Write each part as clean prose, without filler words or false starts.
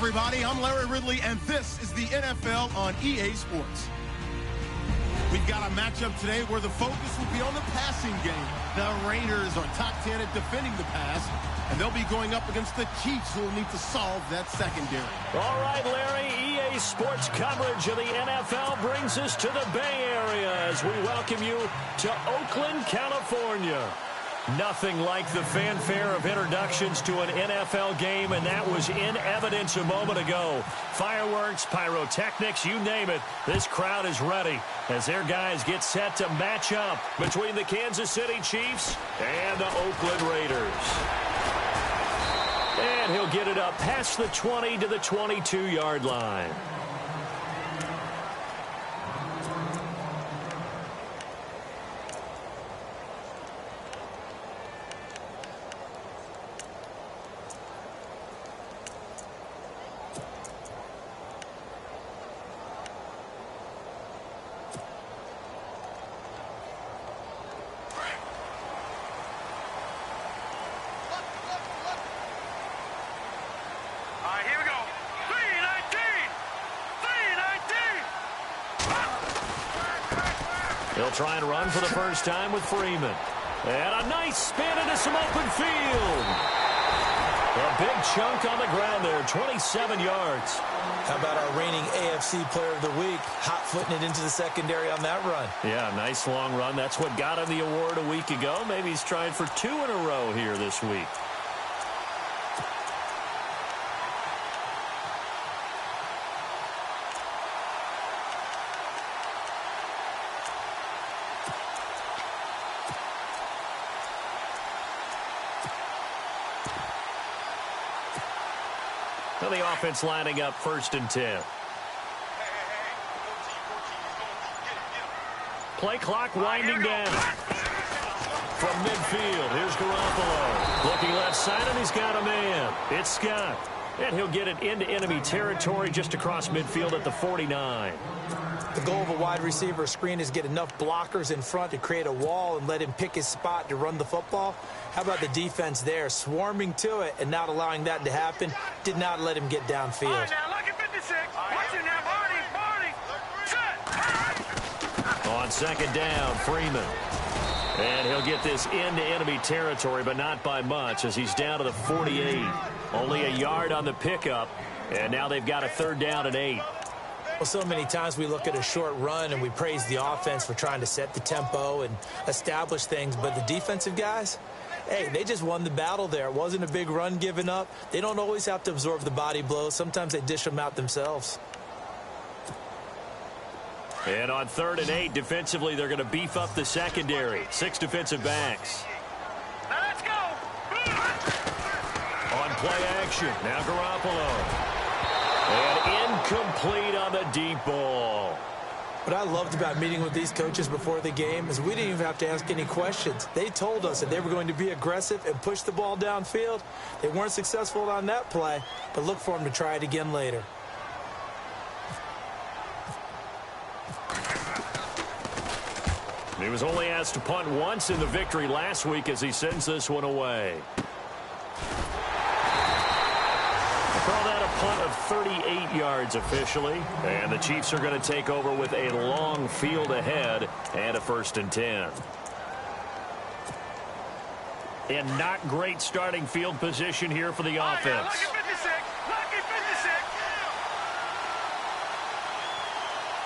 everybody. I'm Larry Ridley, and this is the NFL on EA Sports. We've got a matchup today where the focus will be on the passing game. The Raiders are top 10 at defending the pass, and they'll be going up against the Chiefs, who will need to solve that secondary. All right, Larry, EA Sports coverage of the NFL brings us to the Bay Area as we welcome you to Oakland, California. Nothing like the fanfare of introductions to an NFL game, and that was in evidence a moment ago. Fireworks, pyrotechnics, you name it. This crowd is ready as their guys get set to match up between the Kansas City Chiefs and the Oakland Raiders. And he'll get it up past the 20 to the 22-yard line. He'll try and run for the first time with Freeman. And a nice spin into some open field. A big chunk on the ground there, 27 yards. How about our reigning AFC Player of the Week, hot-footing it into the secondary on that run? Yeah, nice long run. That's what got him the award a week ago. Maybe he's trying for 2 in a row here this week. So the offense lining up 1st and 10. Play clock winding down. From midfield, here's Garoppolo. Looking left side, and he's got a man. It's Scott. And he'll get it into enemy territory just across midfield at the 49. The goal of a wide receiver screen is get enough blockers in front to create a wall and let him pick his spot to run the football. How about the defense there, swarming to it and not allowing that to happen? Did not let him get downfield. All right, now look at 56. Watch it now, Barney. Set. On 2nd down, Freeman. And he'll get this into enemy territory, but not by much as he's down to the 48. Only a yard on the pickup, and now they've got a 3rd down and 8. Well, so many times we look at a short run and we praise the offense for trying to set the tempo and establish things, but the defensive guys, hey, they just won the battle there. It wasn't a big run given up. They don't always have to absorb the body blows. Sometimes they dish them out themselves. And on 3rd and 8, defensively, they're going to beef up the secondary. 6 defensive backs. Now let's go. On play action, now Garoppolo. And incomplete on the deep ball. What I loved about meeting with these coaches before the game is we didn't even have to ask any questions. They told us that they were going to be aggressive and push the ball downfield. They weren't successful on that play, but look for them to try it again later. He was only asked to punt once in the victory last week as he sends this one away. Call that a punt of 38 yards officially. And the Chiefs are going to take over with a long field ahead and a 1st and 10. And not great starting field position here for the offense. Lucky 56. Lucky 56.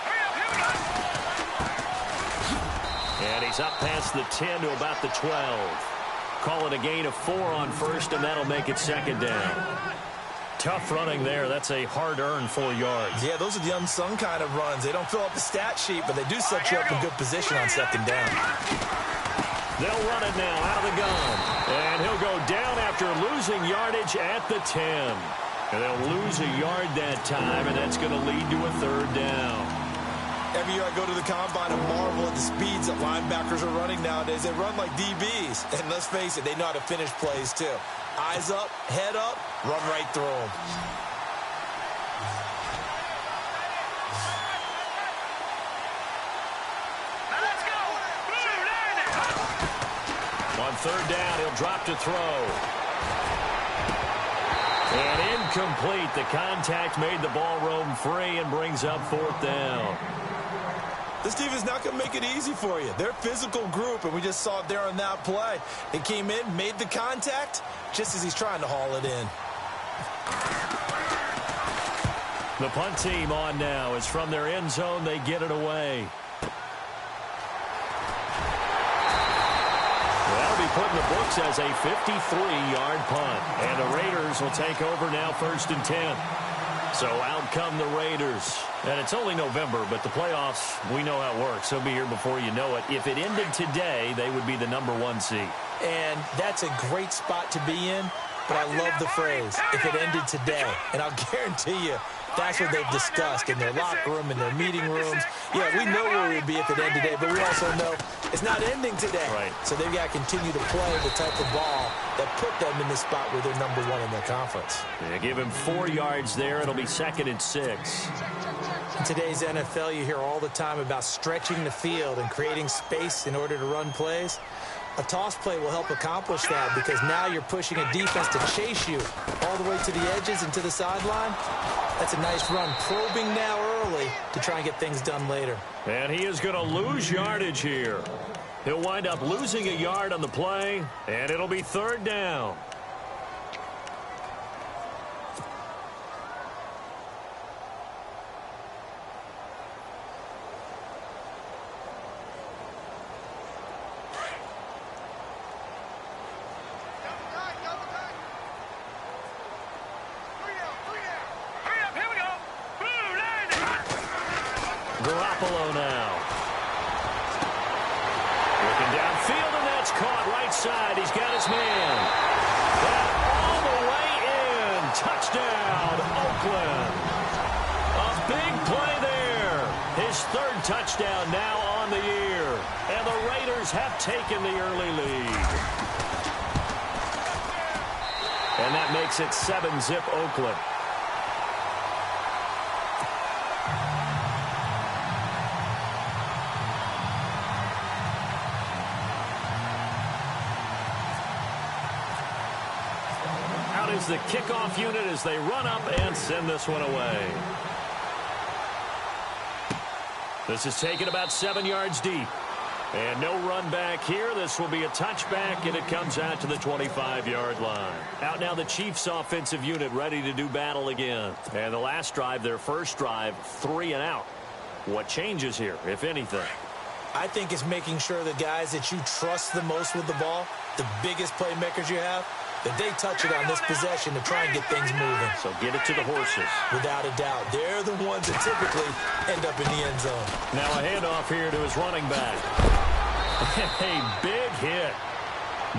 Hurry up, And he's up past the 10 to about the 12. Call it a gain of 4 on 1st, and that'll make it 2nd down. Tough running there. That's a hard-earned 4 yards. Yeah, those are the unsung kind of runs. They don't fill up the stat sheet, but they do set you up in good position on 2nd down. They'll run it now out of the gun. And he'll go down after losing yardage at the 10. And they'll lose a yard that time, and that's going to lead to a 3rd down. Every year I go to the combine and marvel at the speeds that linebackers are running nowadays. They run like DBs. And let's face it, they know how to finish plays too. Eyes up, head up, run right through them. Now let's go. On 3rd down, he'll drop to throw. And incomplete. The contact made the ball roam free and brings up 4th down. This defense is not going to make it easy for you. They're a physical group, and we just saw it there on that play. They came in, made the contact, just as he's trying to haul it in. The punt team on now. Is from their end zone. They get it away. That'll be put in the books as a 53-yard punt. And the Raiders will take over now 1st and 10. So out come the Raiders. And it's only November, but the playoffs, we know how it works. They'll be here before you know it. If it ended today, they would be the #1 seed. And that's a great spot to be in, but I love the phrase, if it ended today. And I'll guarantee you, that's what they've discussed in their locker room, in their meeting rooms. Yeah, we know where we'd be if it ended today, but we also know it's not ending today. Right. So they've got to continue to play the type of ball that put them in the spot where they're #1 in their conference. Yeah, give him 4 yards there. It'll be 2nd and 6. In today's NFL, you hear all the time about stretching the field and creating space in order to run plays. A toss play will help accomplish that because now you're pushing a defense to chase you all the way to the edges and to the sideline. That's a nice run, probing now early to try and get things done later. And he is going to lose yardage here. He'll wind up losing a yard on the play, and it'll be 3rd down. Garoppolo now. Looking downfield, and that's caught right side. He's got his man. That all the way in. Touchdown, Oakland. A big play there. His 3rd touchdown now on the year. And the Raiders have taken the early lead. And that makes it 7-zip Oakland. Is the kickoff unit as they run up and send this one away. This is taken about 7 yards deep. And no run back here. This will be a touchback, and it comes out to the 25-yard line. Out now the Chiefs offensive unit ready to do battle again. And the last drive, their first drive, 3 and out. What changes here, if anything? I think it's making sure the guys that you trust the most with the ball, the biggest playmakers you have, that they touch it on this possession to try and get things moving. So get it to the horses. Without a doubt. They're the ones that typically end up in the end zone. Now a handoff here to his running back. A big hit.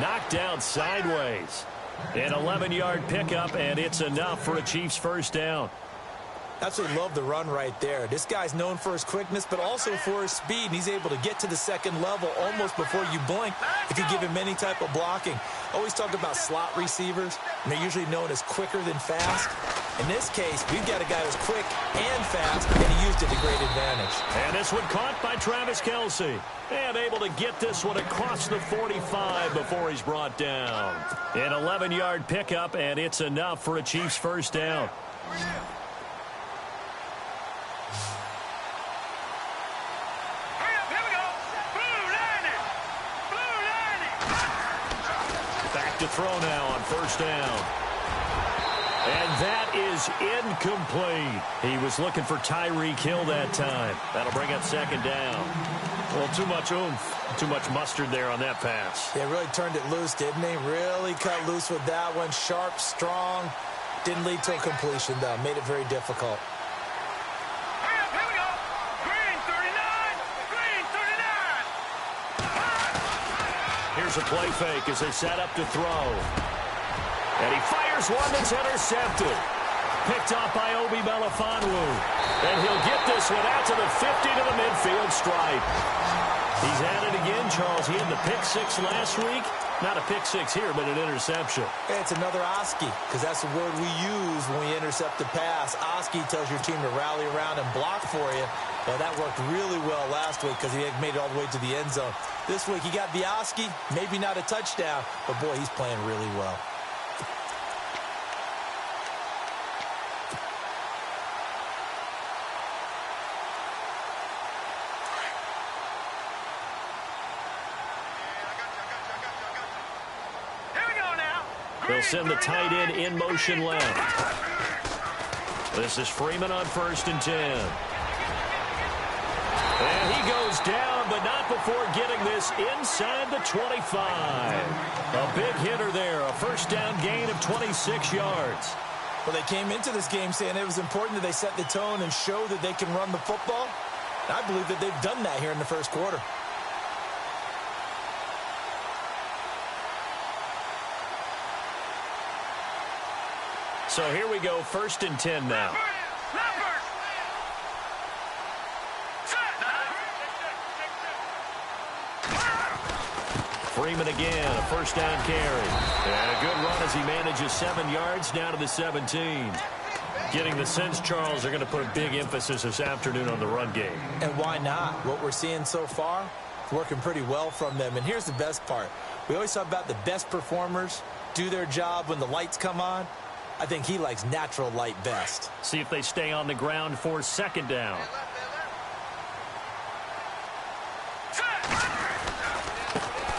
Knocked down sideways. An 11-yard pickup, and it's enough for a Chiefs 1st down. Absolutely love the run right there. This guy's known for his quickness, but also for his speed. And he's able to get to the 2nd level almost before you blink if you give him any type of blocking. Always talk about slot receivers, and they're usually known as quicker than fast. In this case, we've got a guy who's quick and fast, and he used it to great advantage. And this one caught by Travis Kelce. And able to get this one across the 45 before he's brought down. An 11-yard pickup, and it's enough for a Chiefs 1st down. To throw now on 1st down. And that is incomplete. He was looking for Tyreek Hill that time. That'll bring up 2nd down. Well, too much oomph, too much mustard there on that pass. Yeah, really turned it loose, didn't he? Really cut loose with that one. Sharp, strong. Didn't lead to a completion, though. Made it very difficult. Here's a play fake as they set up to throw. And he fires one that's intercepted. Picked off by Obi Melifonwu. And he'll get this one out to the 50 to the midfield stripe. He's at it again, Charles. He had the pick 6 last week. Not a pick 6 here, but an interception. It's another Oski, because that's the word we use when we intercept the pass. Oski tells your team to rally around and block for you. Well, that worked really well last week because he made it all the way to the end zone. This week, he got the Oski, maybe not a touchdown, but boy, he's playing really well. They'll send the tight end in motion left. This is Freeman on 1st and 10. And he goes down, but not before getting this inside the 25. A big hitter there, a first down gain of 26 yards. Well, they came into this game saying it was important that they set the tone and show that they can run the football. I believe that they've done that here in the first quarter. So here we go, 1st and 10 now. Freeman again, a first down carry. And a good run as he manages 7 yards down to the 17. Getting the sense, Charles, they're going to put a big emphasis this afternoon on the run game. And why not? What we're seeing so far is working pretty well from them. And here's the best part. We always talk about the best performers do their job when the lights come on. I think he likes natural light best. See if they stay on the ground for 2nd down.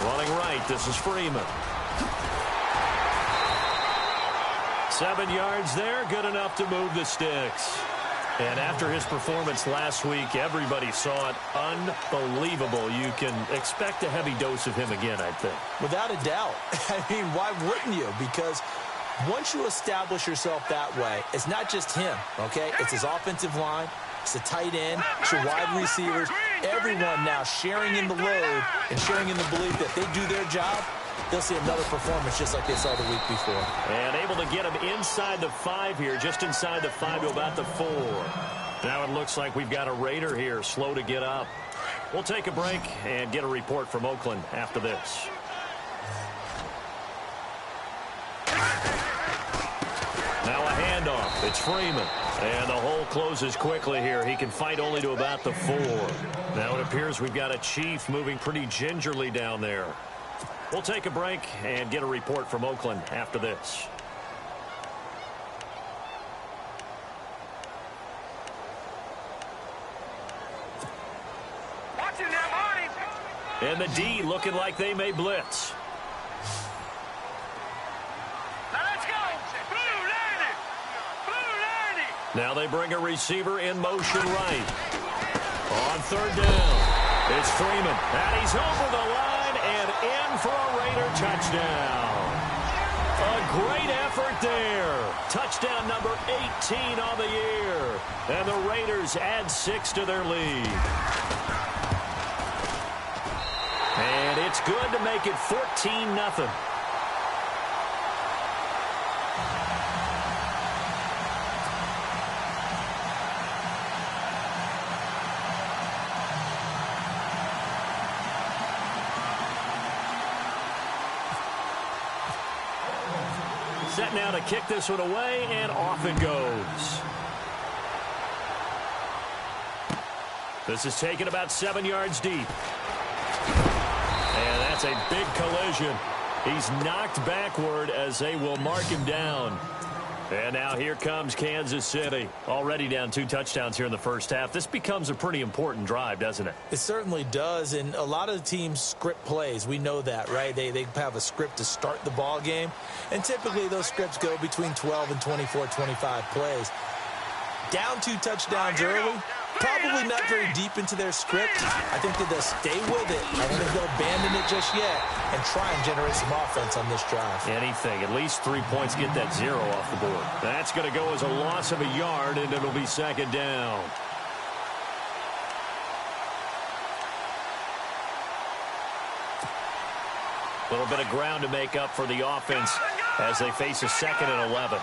Running right, this is Freeman. 7 yards there, good enough to move the sticks. And after his performance last week, everybody saw it. Unbelievable. You can expect a heavy dose of him again, I think. Without a doubt. I mean, why wouldn't you? Because once you establish yourself that way, it's not just him, okay? It's his offensive line, it's the tight end, it's your wide receivers, everyone now sharing in the load and sharing in the belief that they do their job, they'll see another performance just like they saw the week before. And able to get him inside the 5 here, just inside the 5 to about the 4. Now it looks like we've got a Raider here, slow to get up. We'll take a break and get a report from Oakland after this. Now a handoff. It's Freeman. And the hole closes quickly here. He can fight only to about the 4. Now it appears we've got a Chief moving pretty gingerly down there. We'll take a break and get a report from Oakland after this. Watch it now, Marty. And the D looking like they may blitz. Now they bring a receiver in motion right. On 3rd down, it's Freeman. And he's over the line and in for a Raider touchdown. A great effort there. Touchdown number 18 on the year. And the Raiders add 6 to their lead. And it's good to make it 14-0. Set now to kick this one away, and off it goes. This is taken about 7 yards deep. And that's a big collision. He's knocked backward as they will mark him down. And now here comes Kansas City. Already down 2 touchdowns here in the first half. This becomes a pretty important drive, doesn't it? It certainly does, and a lot of the teams script plays. We know that, right? They have a script to start the ball game, and typically those scripts go between 12 and 24, 25 plays. Down 2 touchdowns early, probably not very deep into their script. I think that they'll stay with it. I don't think they'll abandon it just yet and try and generate some offense on this drive. Anything, at least 3 points, get that 0 off the board. That's going to go as a loss of a yard, and it'll be 2nd down. A little bit of ground to make up for the offense as they face a 2nd and 11.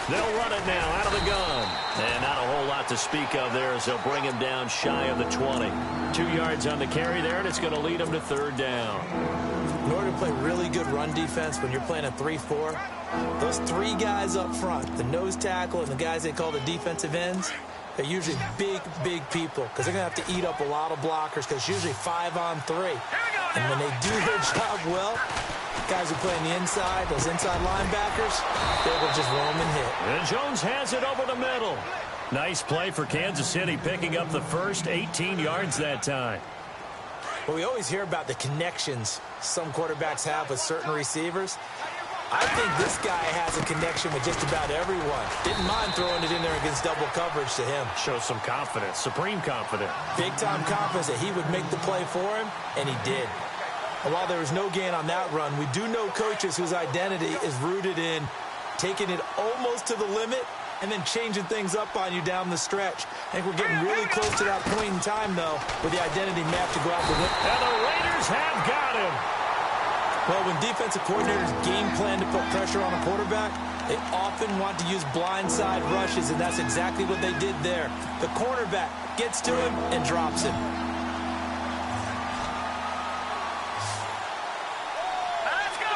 They'll run it now out of the gun. And not a whole lot to speak of there as they'll bring him down shy of the 20. 2 yards on the carry there, and it's going to lead him to 3rd down. In order to play really good run defense when you're playing a 3-4, those 3 guys up front, the nose tackle and the guys they call the defensive ends, they're usually big, big people because they're going to have to eat up a lot of blockers because it's usually 5 on 3. And when they do their job well, guys who play on the inside, those inside linebackers, they will just roam and hit. And Jones has it over the middle. Nice play for Kansas City, picking up the first 18 yards that time. Well, we always hear about the connections some quarterbacks have with certain receivers. I think this guy has a connection with just about everyone. Didn't mind throwing it in there against double coverage to him. Shows some confidence, supreme confidence. Big-time confidence that he would make the play for him, and he did. And while there was no gain on that run, we do know coaches whose identity is rooted in taking it almost to the limit and then changing things up on you down the stretch. I think we're getting really close to that point in time, though, with the identity map to go out the window. And the Raiders have got him. Well, when defensive coordinators game plan to put pressure on a quarterback, they often want to use blindside rushes, and that's exactly what they did there. The cornerback gets to him and drops him. Let's go.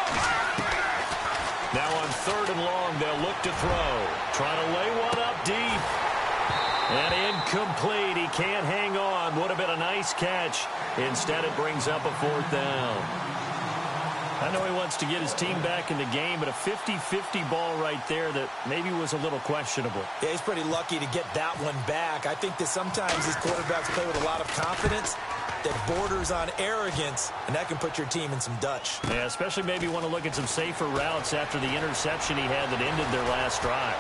Now on 3rd and long, they'll look to throw. Trying to lay one up deep. And incomplete. He can't hang on. Would have been a nice catch. Instead, it brings up a 4th down. I know he wants to get his team back in the game, but a 50-50 ball right there that maybe was a little questionable. Yeah, he's pretty lucky to get that one back. I think that sometimes these quarterbacks play with a lot of confidence that borders on arrogance, and that can put your team in some Dutch. Yeah, especially maybe want to look at some safer routes after the interception he had that ended their last drive.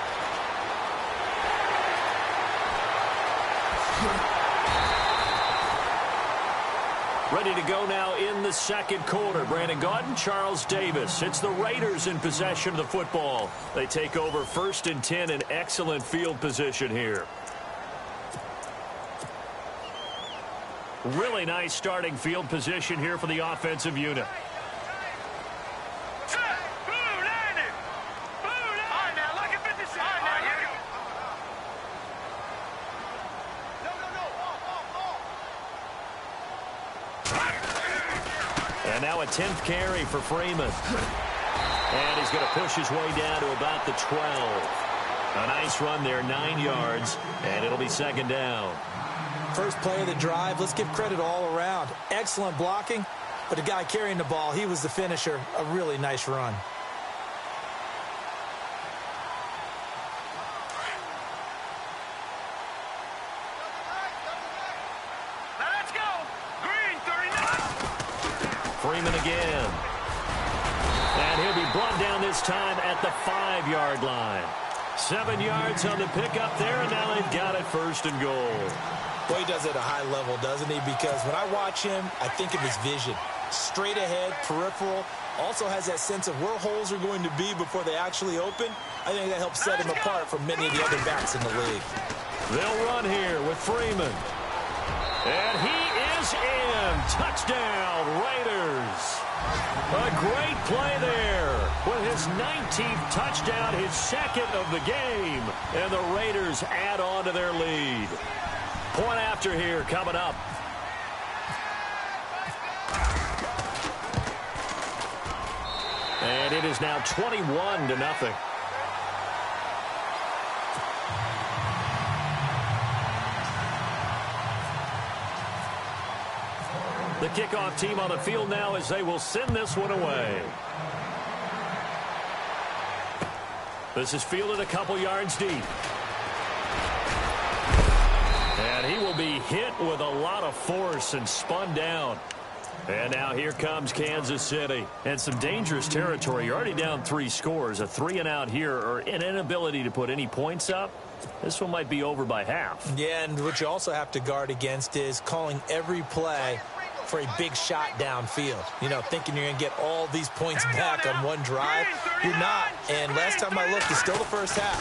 Ready to go now in the 2nd quarter. Brandon Gaudin, Charles Davis. It's the Raiders in possession of the football. They take over 1st and 10 in excellent field position here. Really nice starting field position here for the offensive unit. And now a 10th carry for Freeman. And he's going to push his way down to about the 12. A nice run there, 9 yards, and it'll be 2nd down. First play of the drive, let's give credit all around. Excellent blocking, but the guy carrying the ball, he was the finisher. A really nice run. Let's go. Green 39. Freeman again. And he'll be brought down this time at the 5-yard line. 7 yards on the pickup there, and now they've got it 1st and goal. Boy, he does it at a high level, doesn't he? Because when I watch him, I think of his vision. Straight ahead, peripheral. Also has that sense of where holes are going to be before they actually open. I think that helps set him apart from many of the other backs in the league. They'll run here with Freeman. And he is in. Touchdown, Raiders. A great play there with his 19th touchdown, his 2nd of the game. And the Raiders add on to their lead. Point after here coming up. And it is now 21-0. The kickoff team on the field now as they will send this one away. This is fielded a couple yards deep. And he will be hit with a lot of force and spun down. And now here comes Kansas City. And some dangerous territory. You're already down 3 scores. A 3-and-out here or an inability to put any points up. This one might be over by half. Yeah, and what you also have to guard against is calling every play for a big shot downfield. You know, thinking you're going to get all these points back on one drive. You're not. And last time I looked, it's still the first half.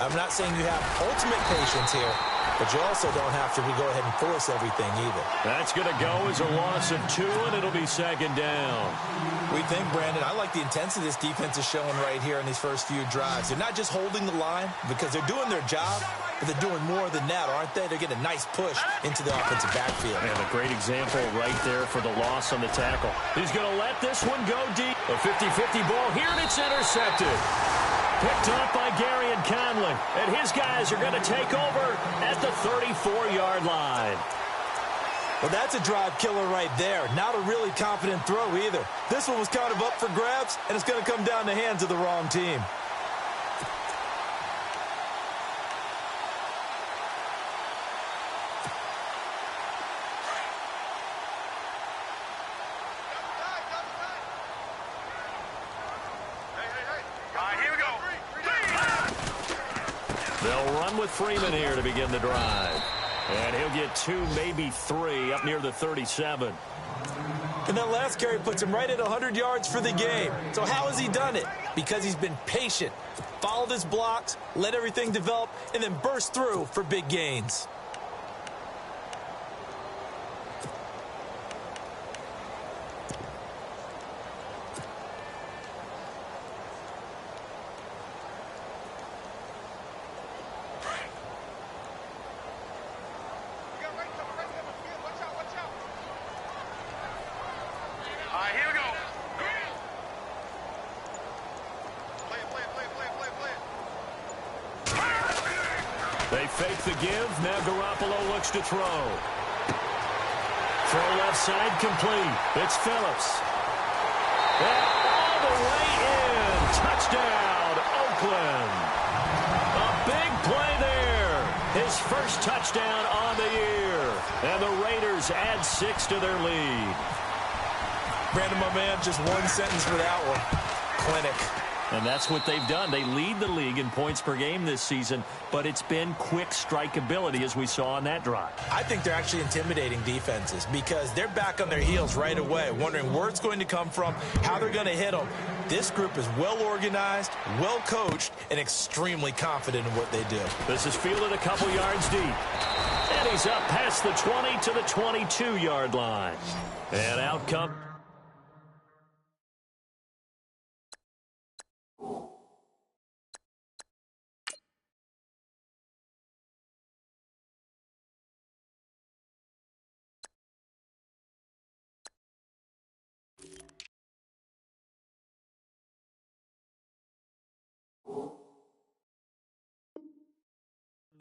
I'm not saying you have ultimate patience here, but you also don't have to go ahead and force everything either. That's going to go as a loss of 2, and it'll be 2nd down. We think, Brandon, I like the intensity this defense is showing right here in these first few drives. They're not just holding the line because they're doing their job, but they're doing more than that, aren't they? They're getting a nice push into the offensive backfield. And a great example right there for the loss on the tackle. He's going to let this one go deep. A 50-50 ball here, and it's intercepted. Picked up by Gary and Conley. And his guys are going to take over at the 34-yard line. Well, that's a drive killer right there. Not a really confident throw either. This one was kind of up for grabs, and it's going to come down the hands of the wrong team. They'll run with Freeman here to begin the drive. And he'll get 2, maybe 3 up near the 37. And that last carry puts him right at 100 yards for the game. So how has he done it? Because he's been patient, followed his blocks, let everything develop, and then burst through for big gains. They fake the give. Now Garoppolo looks to throw. Throw left side complete. It's Phillips. And all the way in. Touchdown, Oakland. A big play there. His first touchdown on the year. And the Raiders add 6 to their lead. Brandon, my man, just one sentence for that one. Clinic. And that's what they've done. They lead the league in points per game this season, but it's been quick strikeability as we saw on that drive. I think they're actually intimidating defenses because they're back on their heels right away, wondering where it's going to come from, how they're going to hit them. This group is well organized, well coached, and extremely confident in what they do. This is fielded a couple yards deep. And he's up past the 20 to the 22-yard line. And out comes...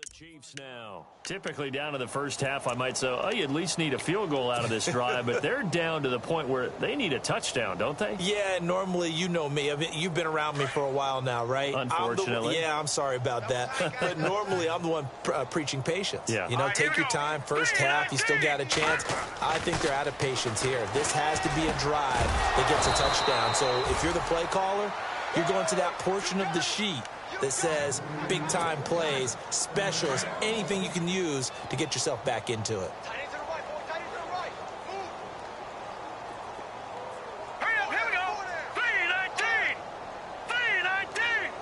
the Chiefs now. Typically down to the first half, I might say, oh, you at least need a field goal out of this drive, but they're down to the point where they need a touchdown, don't they? Yeah, normally, you know me. I mean, you've been around me for a while now, right? Unfortunately. I'm sorry about that. But normally, I'm the one preaching patience. Yeah. You know, take your time. First half, you still got a chance. I think they're out of patience here. This has to be a drive that gets a touchdown. So if you're the play caller, you're going to that portion of the sheet that says big-time plays, specials, anything you can use to get yourself back into it. Hurry up, here we go. 319. 319.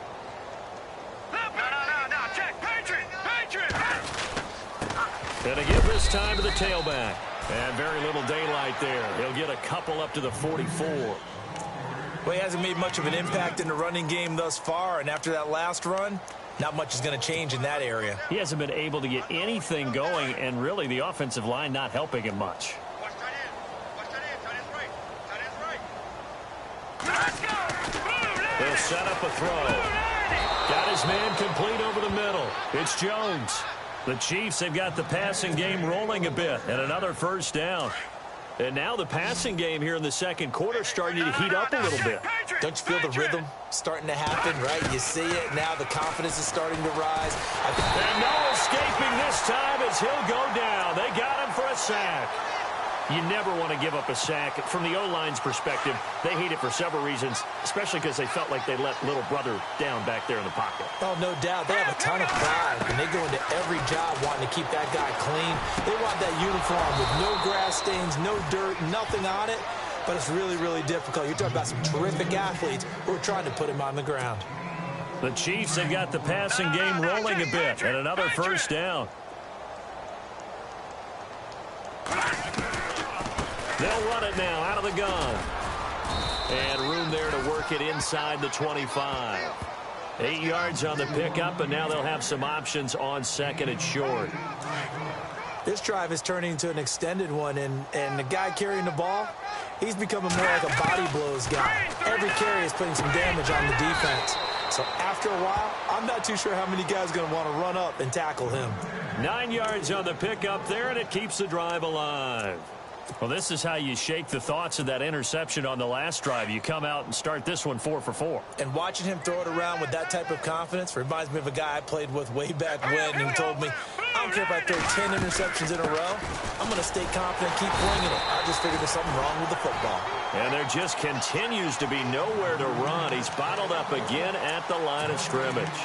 No, check. Patriot. And a give this time to the tailback. And very little daylight there. He'll get a couple up to the 44. Well, he hasn't made much of an impact in the running game thus far, and after that last run, not much is going to change in that area. He hasn't been able to get anything going, and really the offensive line not helping him much. Watch tight end. Tight end's right. Let's go. They'll set up a throw. Got his man complete over the middle. It's Jones. The Chiefs have got the passing game rolling a bit, and another first down. And now the passing game here in the second quarter starting to heat up a little bit. Don't you feel the rhythm starting to happen, right? You see it. Now the confidence is starting to rise. And no escaping this time as he'll go down. They got him for a sack. You never want to give up a sack. From the O-line's perspective, they hate it for several reasons, especially because they felt like they let little brother down back there in the pocket. Oh, no doubt. They have a ton of pride, and they go into every job wanting to keep that guy clean. They want that uniform with no grass stains, no dirt, nothing on it. But it's really, really difficult. You're talking about some terrific athletes who are trying to put him on the ground. The Chiefs have got the passing game rolling a bit, and another first down. They'll run it now out of the gun. And room there to work it inside the 25. 8 yards on the pickup, and now they'll have some options on second and short. This drive is turning into an extended one, and the guy carrying the ball, he's becoming more like a body blows guy. Every carry is putting some damage on the defense. So after a while, I'm not too sure how many guys are going to want to run up and tackle him. 9 yards on the pickup there, and it keeps the drive alive. Well, this is how you shake the thoughts of that interception on the last drive. You come out and start this one 4 for 4. And watching him throw it around with that type of confidence reminds me of a guy I played with way back when who told me, I don't care if I throw 10 interceptions in a row. I'm going to stay confident, keep flinging it. I just figured there's something wrong with the football. And there just continues to be nowhere to run. He's bottled up again at the line of scrimmage.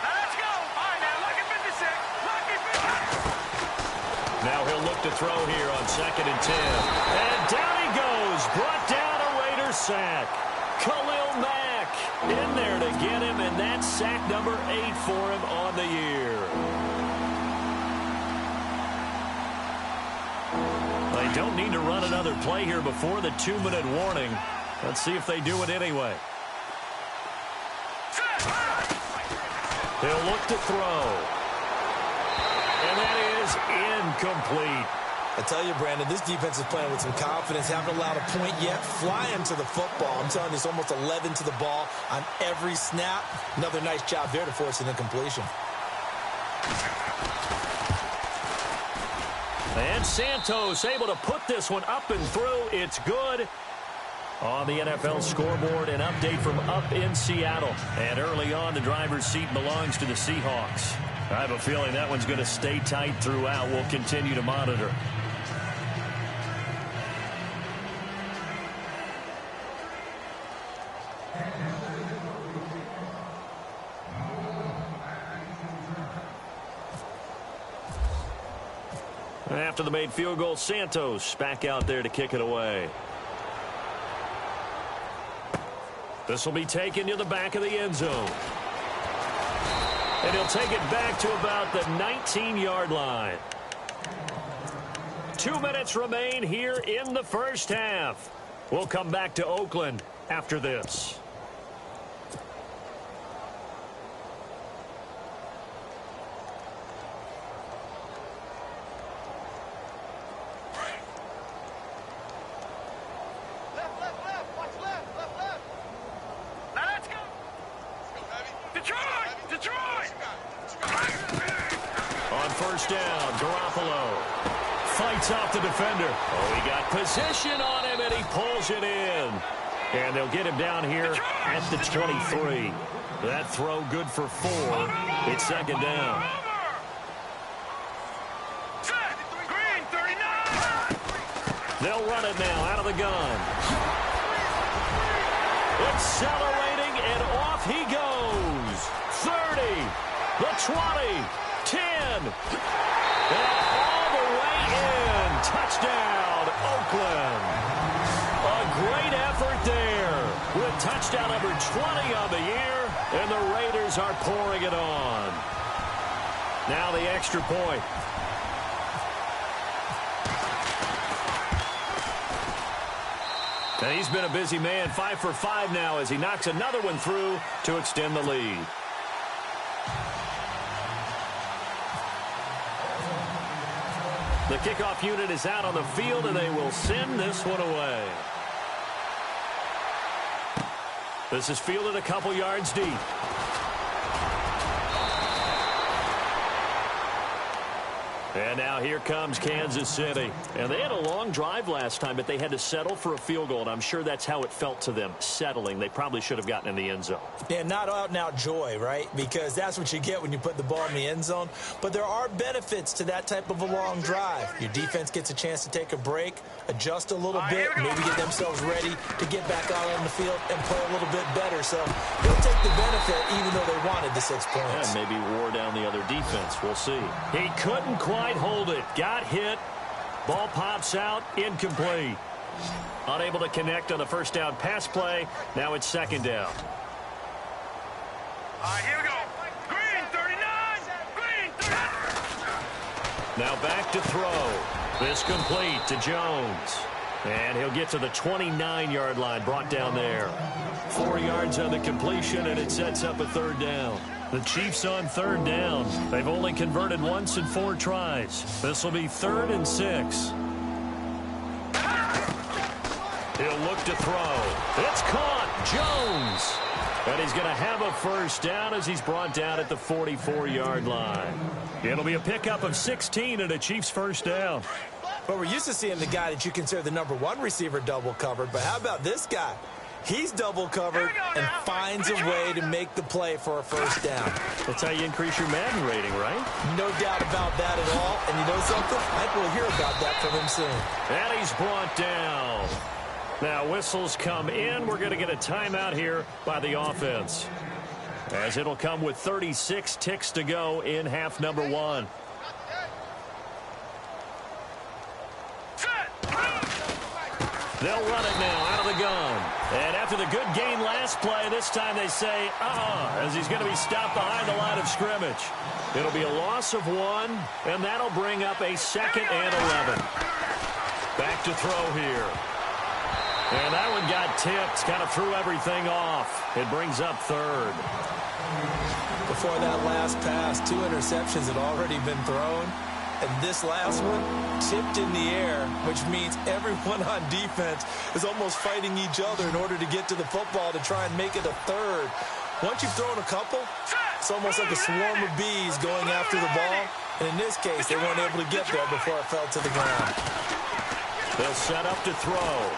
Let's go. All right, now, lucky 56. Lucky 56. Now he'll look to throw here on 2nd and 10. And down he goes. Brought down a Raiders sack. Khalil Mack in there to get him, and that's sack number 8 for him on the year. They don't need to run another play here before the 2-minute warning. Let's see if they do it anyway. He'll look to throw. And that is incomplete. I tell you, Brandon, this defense is playing with some confidence. Haven't allowed a point yet. Flying to the football. I'm telling you, it's almost 11 to the ball on every snap. Another nice job there to force an incompletion. And Santos able to put this one up and through. It's good. On the NFL scoreboard, an update from up in Seattle. And early on, the driver's seat belongs to the Seahawks. I have a feeling that one's going to stay tight throughout. We'll continue to monitor. After the made field goal, Santos back out there to kick it away. This will be taken to the back of the end zone. And he'll take it back to about the 19-yard line. 2 minutes remain here in the first half. We'll come back to Oakland after this. Off the defender. Oh, he got position on him, and he pulls it in. And they'll get him down here at the 23. That throw good for 4. It's 2nd down. Green, 39. They'll run it now out of the gun. Accelerating, and off he goes. 30, the 20, 10. And all the way in. Touchdown, Oakland. A great effort there with touchdown number 20 on the year, and the Raiders are pouring it on. Now the extra point. And he's been a busy man, 5 for 5 now as he knocks another one through to extend the lead. The kickoff unit is out on the field, and they will send this one away. This is fielded a couple yards deep. And now here comes Kansas City. And they had a long drive last time, but they had to settle for a field goal, and I'm sure that's how it felt to them, settling. They probably should have gotten in the end zone. Yeah, not out-and-out joy, right? Because that's what you get when you put the ball in the end zone. But there are benefits to that type of a long drive. Your defense gets a chance to take a break, adjust a little bit, maybe get themselves ready to get back out on the field and play a little bit better. So they'll take the benefit even though they wanted the 6 points. Yeah, maybe wore down the other defense. We'll see. He couldn't quite hold it. Got hit. Ball pops out. Incomplete. Unable to connect on the first down pass play. Now it's 2nd down. All right, here we go. Green, 39. Green, 39. Now back to throw. This complete to Jones. And he'll get to the 29-yard line, brought down there. 4 yards on the completion, and it sets up a 3rd down. The Chiefs on 3rd down. They've only converted once in 4 tries. This will be 3rd and 6. He'll look to throw. It's caught. Jones. And he's going to have a first down as he's brought down at the 44-yard line. It'll be a pickup of 16 and a Chiefs first down. Well, we're used to seeing the guy that you consider the #1 receiver double covered, but how about this guy? He's double covered and finds a way to make the play for a first down. That's how you increase your Madden rating, right? No doubt about that at all. And you know something? I think we'll hear about that from him soon. And he's brought down. Now whistles come in. We're going to get a timeout here by the offense, as it'll come with 36 ticks to go in half number one. They'll run it now out of the gun. And after the good gain last play, this time they say, as he's going to be stopped behind the line of scrimmage. It'll be a loss of 1, and that'll bring up a 2nd and 11. Back to throw here. And that one got tipped, kind of threw everything off. It brings up 3rd. Before that last pass, 2 interceptions had already been thrown. And this last one tipped in the air, which means everyone on defense is almost fighting each other in order to get to the football to try and make it a 3rd. Once you've thrown a couple, it's almost like a swarm of bees going after the ball. And in this case, they weren't able to get there before it fell to the ground. They'll set up to throw.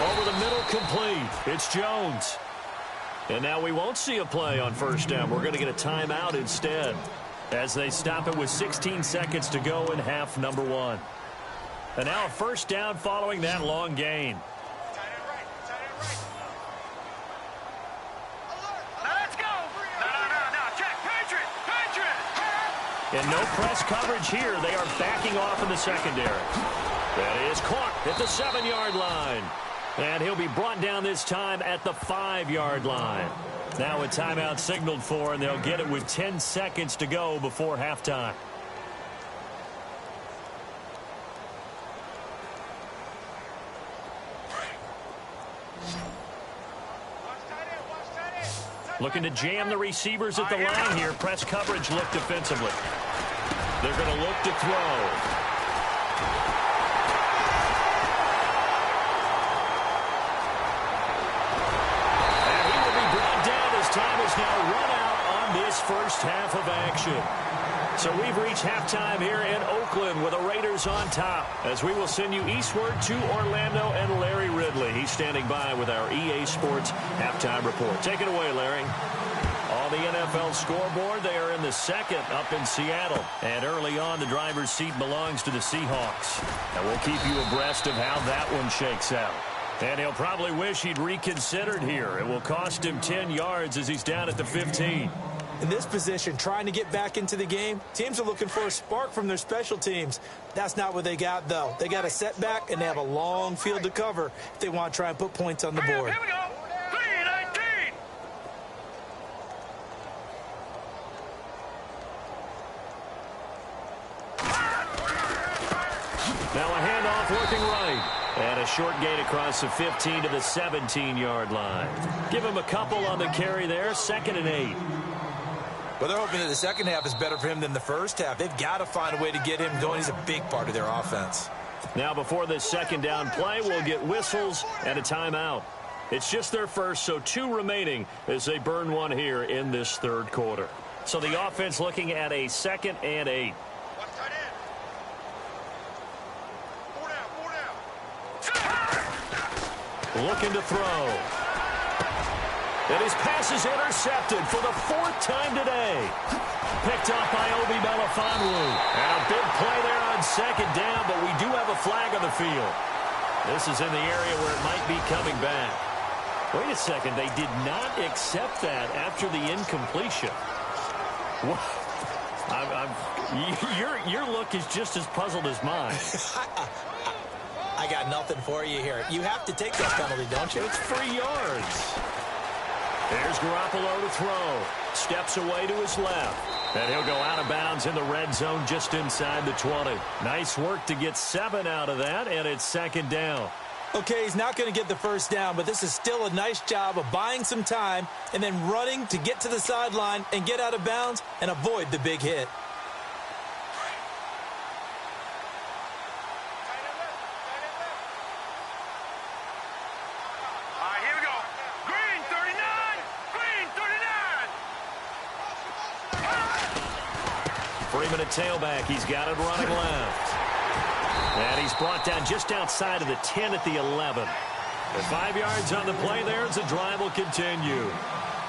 Over the middle, complete. It's Jones. And now we won't see a play on first down. We're going to get a timeout instead, as they stop it with 16 seconds to go in half number one. And now a first down following that long gain. Let's go. No. Check. Patriot. And no press coverage here. They are backing off in the secondary. That is caught at the 7-yard line. And he'll be brought down this time at the 5-yard line. Now a timeout signaled for, and they'll get it with 10 seconds to go before halftime. Looking to jam the receivers at the line here. Press coverage look defensively. They're going to look to throw. Time is now run out on this first half of action. So we've reached halftime here in Oakland with the Raiders on top, as we will send you eastward to Orlando and Larry Ridley. He's standing by with our EA Sports halftime report. Take it away, Larry. On the NFL scoreboard, they are in the 2nd up in Seattle. And early on, the driver's seat belongs to the Seahawks. And we'll keep you abreast of how that one shakes out. And he'll probably wish he'd reconsidered here. It will cost him 10 yards as he's down at the 15. In this position, trying to get back into the game, teams are looking for a spark from their special teams. That's not what they got, though. They got a setback, and they have a long field to cover if they want to try and put points on the board. Here we go. 3-19. Now a handoff working right. And a short gain across the 15 to the 17-yard line. Give him a couple on the carry there. 2nd and 8. Well, they're hoping that the second half is better for him than the first half. They've got to find a way to get him going. He's a big part of their offense. Now before this second down play, we'll get whistles and a timeout. It's just their first, so 2 remaining as they burn one here in this 3rd quarter. So the offense looking at a 2nd and 8. Looking to throw. And his pass is intercepted for the 4th time today. Picked off by Obi Melifonwu. And a big play there on 2nd down, but we do have a flag on the field. This is in the area where it might be coming back. Wait a second, they did not accept that after the incompletion. Your look is just as puzzled as mine. I got nothing for you here. You have to take that penalty, don't you? It's 3 yards. There's Garoppolo to throw. Steps away to his left. And he'll go out of bounds in the red zone just inside the 20. Nice work to get 7 out of that, and it's 2nd down. Okay, he's not going to get the first down, but this is still a nice job of buying some time and then running to get to the sideline and get out of bounds and avoid the big hit. Freeman at tailback. He's got it running left. And he's brought down just outside of the 10 at the 11. The 5 yards on the play there as the drive will continue.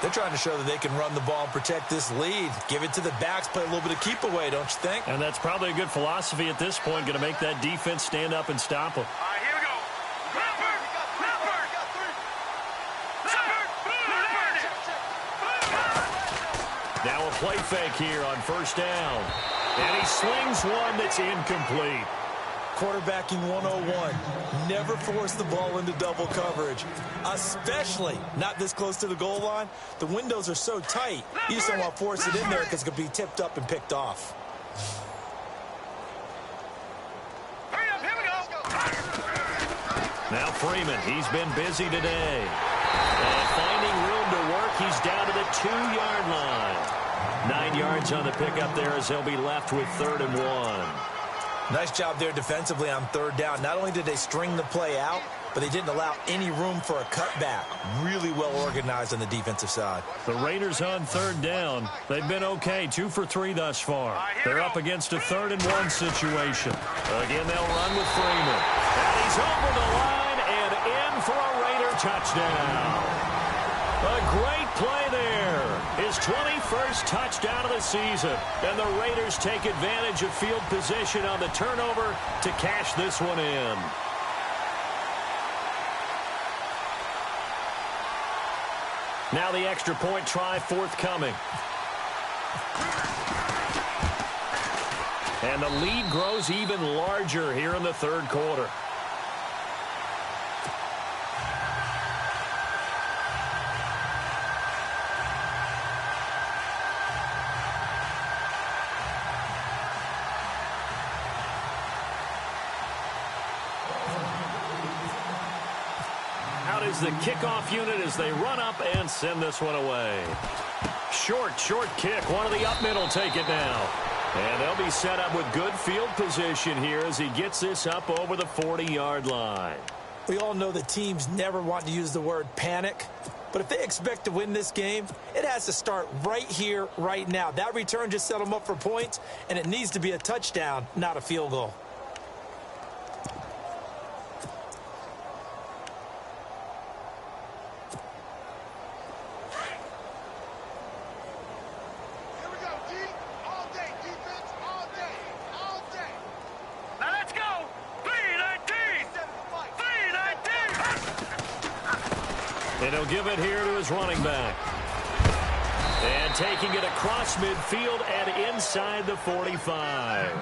They're trying to show that they can run the ball and protect this lead. Give it to the backs, play a little bit of keep away, don't you think? And that's probably a good philosophy at this point. Going to make that defense stand up and stop them. Here we go. play fake here on first down. And he slings one that's incomplete. Quarterbacking 101. Never force the ball into double coverage, especially not this close to the goal line. The windows are so tight, you just don't want to force it in there because it could be tipped up and picked off. Now Freeman, he's been busy today. And finding room to work, he's down to the 2-yard line. 9 yards on the pickup there as he'll be left with 3rd and 1. Nice job there defensively on 3rd down. Not only did they string the play out, but they didn't allow any room for a cutback. Really well organized on the defensive side. The Raiders on 3rd down. They've been okay, 2 for 3 thus far. They're up against a 3rd and 1 situation. Again, they'll run with Freeman. And he's over the line and in for a Raider touchdown. A great play there. His 21st touchdown of the season. And the Raiders take advantage of field position on the turnover to cash this one in. Now the extra point try forthcoming. And the lead grows even larger here in the 3rd quarter. Out is the kickoff unit as they run up and send this one away. Short kick. One of the up middle take it now. And they'll be set up with good field position here as he gets this up over the 40-yard line. We all know the teams never want to use the word panic. But if they expect to win this game, it has to start right here, right now. That return just set them up for points, and it needs to be a touchdown, not a field goal. And he'll give it here to his running back. And taking it across midfield and inside the 45.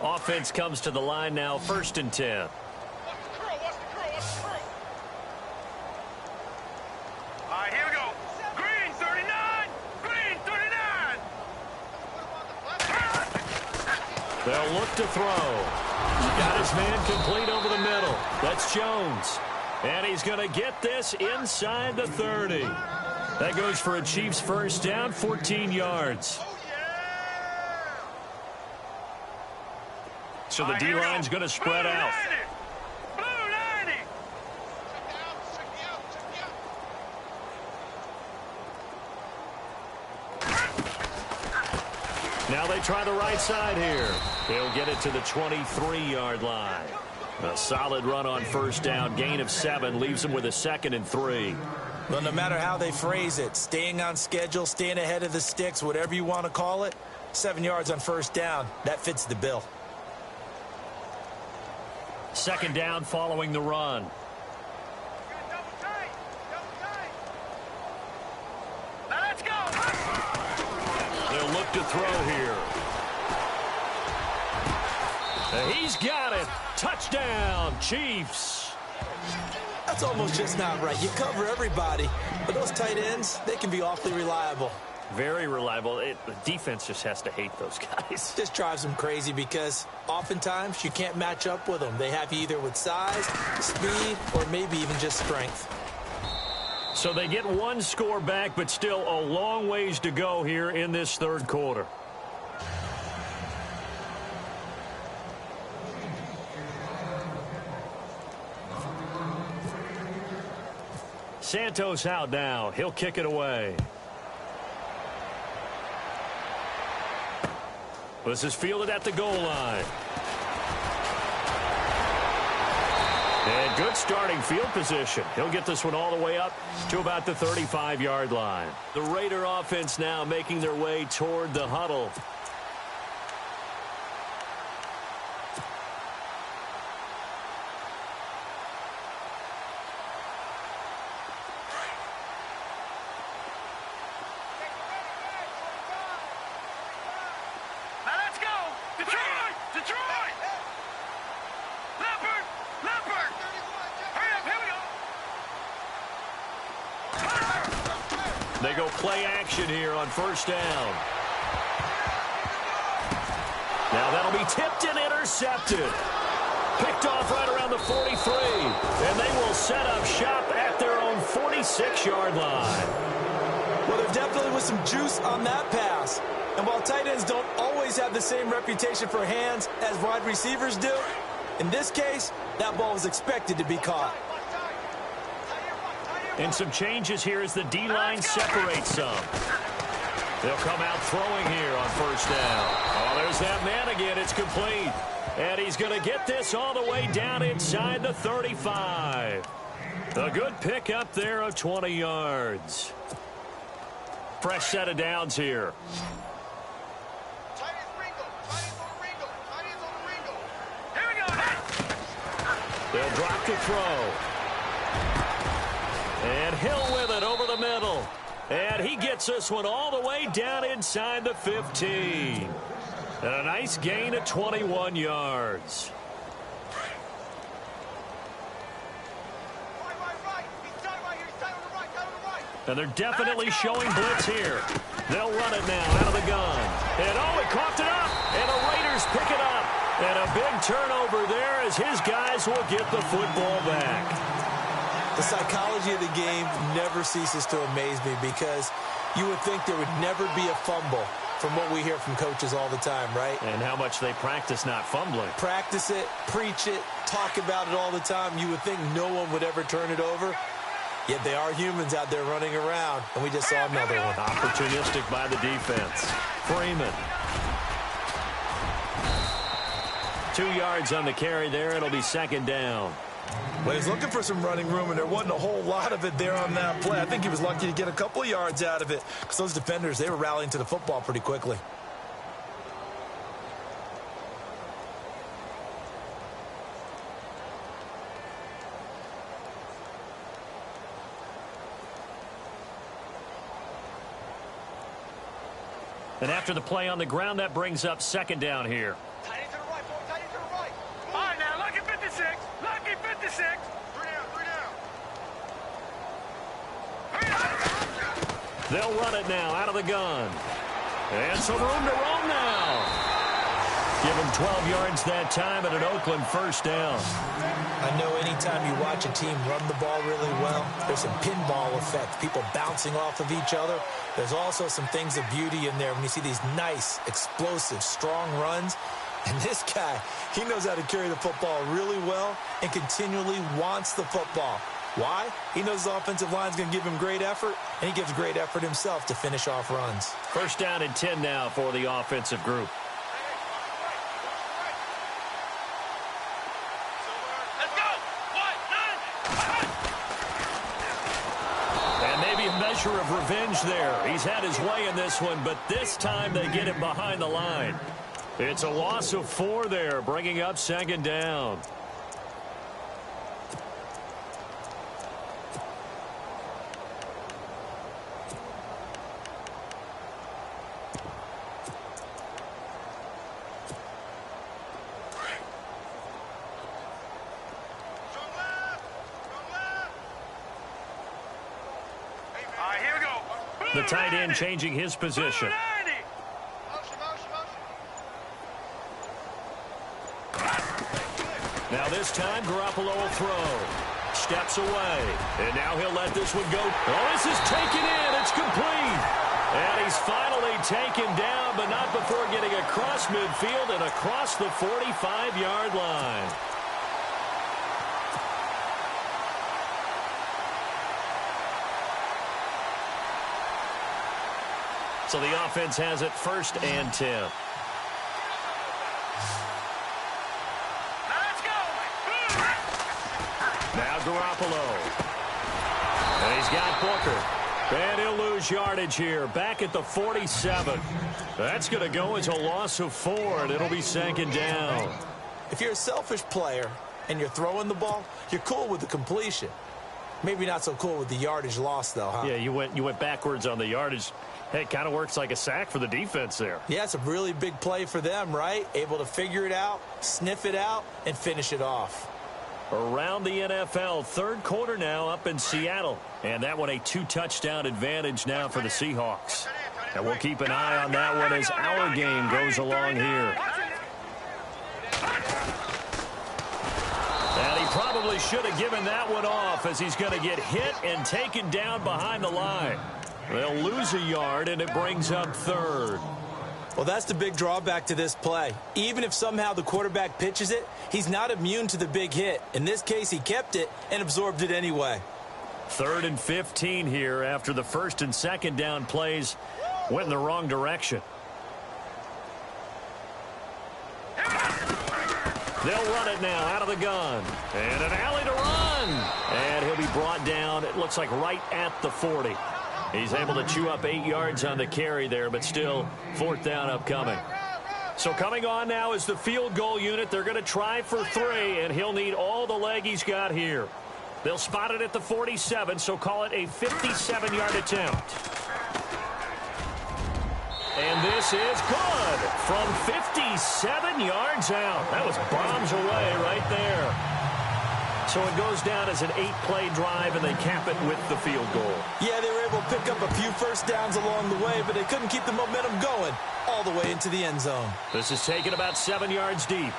Offense comes to the line now, 1st and 10. Watch the crew. All right, here we go. Green 39. Green 39. They'll look to throw. Got his man complete over the middle. That's Jones. And he's going to get this inside the 30. That goes for a Chiefs first down, 14 yards. So the D-line's going to spread out. Blue 90. Now they try the right side here. He'll get it to the 23-yard line. A solid run on first down. Gain of 7 leaves him with a 2nd and 3. Well, no matter how they phrase it, staying on schedule, staying ahead of the sticks, whatever you want to call it, 7 yards on first down, that fits the bill. 2nd down following the run. Double tight. Now let's go. They'll look to throw here. He's got it. Touchdown, Chiefs. That's almost just not right. You cover everybody, but those tight ends, they can be awfully reliable. Very reliable. The defense just has to hate those guys. This drives them crazy because oftentimes you can't match up with them. They have you either with size, speed, or maybe even just strength. So they get 1 score back, but still a long ways to go here in this 3rd quarter. Santos out now. He'll kick it away. This is fielded at the goal line. And good starting field position. He'll get this one all the way up to about the 35-yard line. The Raider offense now making their way toward the huddle. Detroit! Detroit! Leopard! Leopard! Hurry up, here we go! They go play action here on first down. Now that'll be tipped and intercepted. Picked off right around the 43. And they will set up shop at their own 46-yard line. Well, there definitely was some juice on that pass. And while tight ends don't always have the same reputation for hands as wide receivers do, in this case, that ball was expected to be caught. And some changes here as the D-line separates some. They'll come out throwing here on first down. Oh, there's that man again. It's complete. And he's going to get this all the way down inside the 35. A good pick up there of 20 yards. Fresh set of downs here. Here we go! They'll drop to throw. And Hill with it over the middle. And he gets this one all the way down inside the 15. And a nice gain of 21 yards. And they're definitely showing blitz here. They'll run it now out of the gun. And oh, he coughed it up. And the Raiders pick it up. And a big turnover there as his guys will get the football back. The psychology of the game never ceases to amaze me because you would think there would never be a fumble from what we hear from coaches all the time, right? And how much they practice not fumbling. Practice it, preach it, talk about it all the time. You would think no one would ever turn it over. Yet they are humans out there running around, and we just saw another one. Opportunistic by the defense. Freeman. 2 yards on the carry there. It'll be second down. Well, he's looking for some running room, and there wasn't a whole lot of it there on that play. I think he was lucky to get a couple of yards out of it because those defenders, they were rallying to the football pretty quickly. And after the play on the ground, that brings up second down here. Tight end to the right, boy. Tight end to the right. All right, now, lucky 56. Lucky 56. Three down. They'll run it now out of the gun. And some room to roam now. Give him 12 yards that time and an Oakland first down. I know anytime you watch a team run the ball really well, there's some pinball effect, people bouncing off of each other. There's also some things of beauty in there when you see these nice, explosive, strong runs. And this guy, he knows how to carry the football really well and continually wants the football. Why? He knows the offensive line's going to give him great effort, and he gives great effort himself to finish off runs. First down and 10 now for the offensive group. Let's go. And maybe a measure of revenge there. He's had his way in this one, but this time they get him behind the line. It's a loss of 4 there, bringing up second down. The tight end changing his position. Now this time, Garoppolo will throw. Steps away. And now he'll let this one go. Oh, this is taken in. It's complete. And he's finally taken down, but not before getting across midfield and across the 45-yard line. So the offense has it first and 10. Let's go. Now Garoppolo. And he's got Booker. And he'll lose yardage here. Back at the 47. That's going to go as a loss of 4, and it'll be second down. If you're a selfish player and you're throwing the ball, you're cool with the completion. Maybe not so cool with the yardage loss, though, huh? Yeah, you went backwards on the yardage. Hey, it kind of works like a sack for the defense there. Yeah, it's a really big play for them, right? Able to figure it out, sniff it out, and finish it off. Around the NFL, third quarter now up in Seattle. And that one a 2-touchdown advantage now for the Seahawks. And we'll keep an eye on that one as our game goes along here. And he probably should have given that one off as he's going to get hit and taken down behind the line. They'll lose a yard, and it brings up third. Well, that's the big drawback to this play. Even if somehow the quarterback pitches it, he's not immune to the big hit. In this case, he kept it and absorbed it anyway. 3rd and 15 here after the first and second down plays went in the wrong direction. They'll run it now out of the gun. And an alley to run. And he'll be brought down, it looks like right at the 40. He's able to chew up 8 yards on the carry there, but still 4th down upcoming. So coming on now is the field goal unit. They're going to try for 3, and he'll need all the leg he's got here. They'll spot it at the 47, so call it a 57-yard attempt. And this is good from 57 yards out. That was bombs away right there. So it goes down as an 8-play drive, and they cap it with the field goal. Yeah, they were able to pick up a few first downs along the way, but they couldn't keep the momentum going all the way into the end zone. This is taken about 7 yards deep.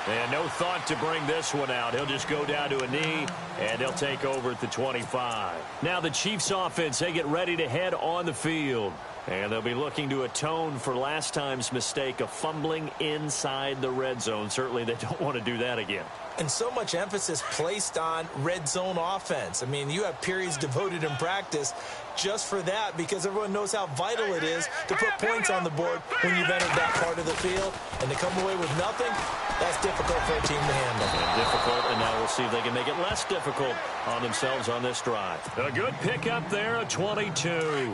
And no thought to bring this one out. He'll just go down to a knee, and they'll take over at the 25. Now the Chiefs offense, they get ready to head on the field. And they'll be looking to atone for last time's mistake of fumbling inside the red zone. Certainly they don't want to do that again. And so much emphasis placed on red zone offense. I mean, you have periods devoted in practice just for that because everyone knows how vital it is to put points on the board when you've entered that part of the field. And to come away with nothing, that's difficult for a team to handle. And difficult, and now we'll see if they can make it less difficult on themselves on this drive. A good pickup there, a 22.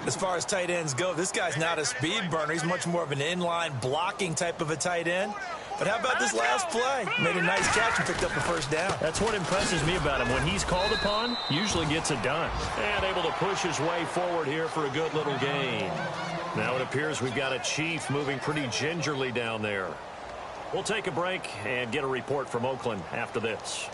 As far as tight ends go, this guy's not a speed burner. He's much more of an inline blocking type of a tight end. But how about this last play? Made a nice catch and picked up the first down. That's what impresses me about him. When he's called upon, usually gets it done. And able to push his way forward here for a good little gain. Now it appears we've got a Chief moving pretty gingerly down there. We'll take a break and get a report from Oakland after this.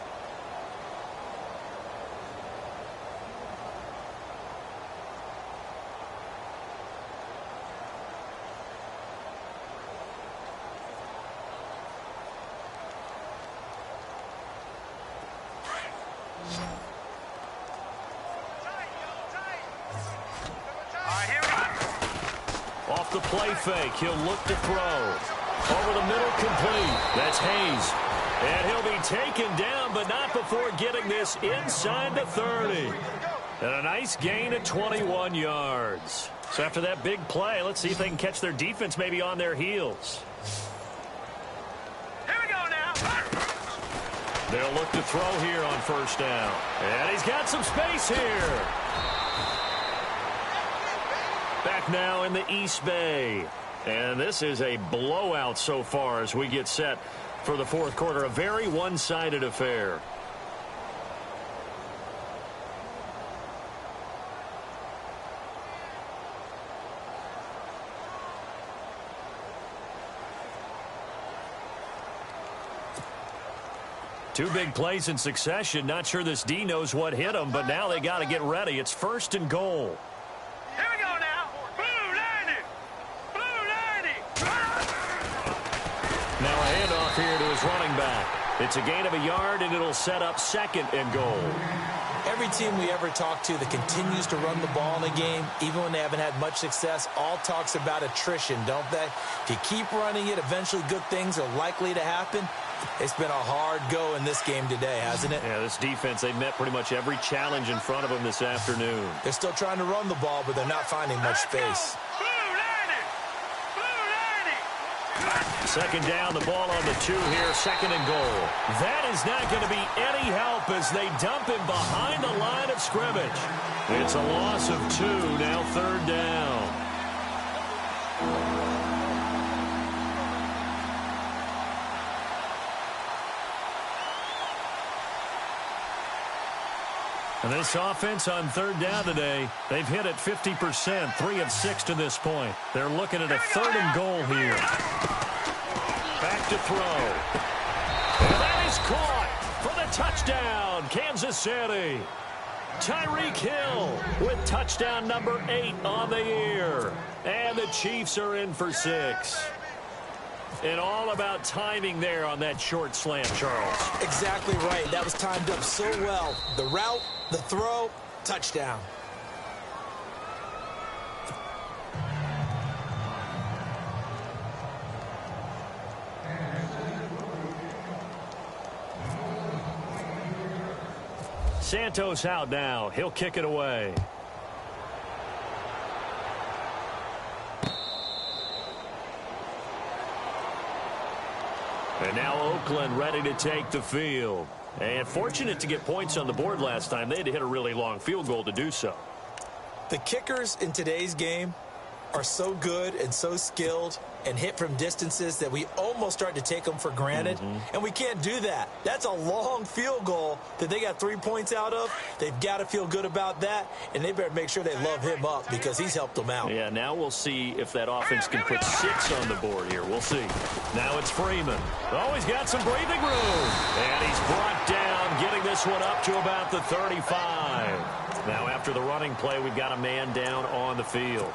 Off the play fake, he'll look to throw. Over the middle, complete. That's Hayes. And he'll be taken down, but not before getting this inside the 30. And a nice gain of 21 yards. So after that big play, let's see if they can catch their defense maybe on their heels. Here we go now. They'll look to throw here on first down. And he's got some space here. Back now in the East Bay. And this is a blowout so far as we get set for the fourth quarter. A very one-sided affair. Two big plays in succession. Not sure this D knows what hit him, but now they got to get ready. It's 1st and goal. Here we go now. Blue 90. Blue 90. Now a handoff here to his running back. It's a gain of a yard, and it'll set up 2nd and goal. Every team we ever talk to that continues to run the ball in a game, even when they haven't had much success, all talks about attrition, don't they? If you keep running it, eventually good things are likely to happen. It's been a hard go in this game today, hasn't it? Yeah, this defense, they met pretty much every challenge in front of them this afternoon. They're still trying to run the ball, but they're not finding much space. Blue 90. Blue 90. 2nd down, the ball on the 2 here, 2nd and goal. That is not going to be any help as they dump him behind the line of scrimmage. It's a loss of 2, now 3rd down. And this offense on third down today, they've hit it 50%, 3 of 6 to this point. They're looking at a 3rd and goal here. Back to throw. And that is caught for the touchdown, Kansas City. Tyreek Hill with touchdown number 8 on the year. And the Chiefs are in for 6. And all about timing there on that short slant, Charles. Exactly right. That was timed up so well. The route, the throw, touchdown. Santos out now. He'll kick it away. And now Oakland ready to take the field. And fortunate to get points on the board last time. They had to hit a really long field goal to do so. The kickers in today's game are so good and so skilled and hit from distances that we almost start to take them for granted. And we can't do that. That's a long field goal that they got 3 points out of. They've got to feel good about that, and they better make sure they love him up because he's helped them out. Yeah, now we'll see if that offense can put 6 on the board here. We'll see. Now it's Freeman. Oh, he's got some breathing room. And he's brought down, getting this one up to about the 35. Now after the running play, we've got a man down on the field.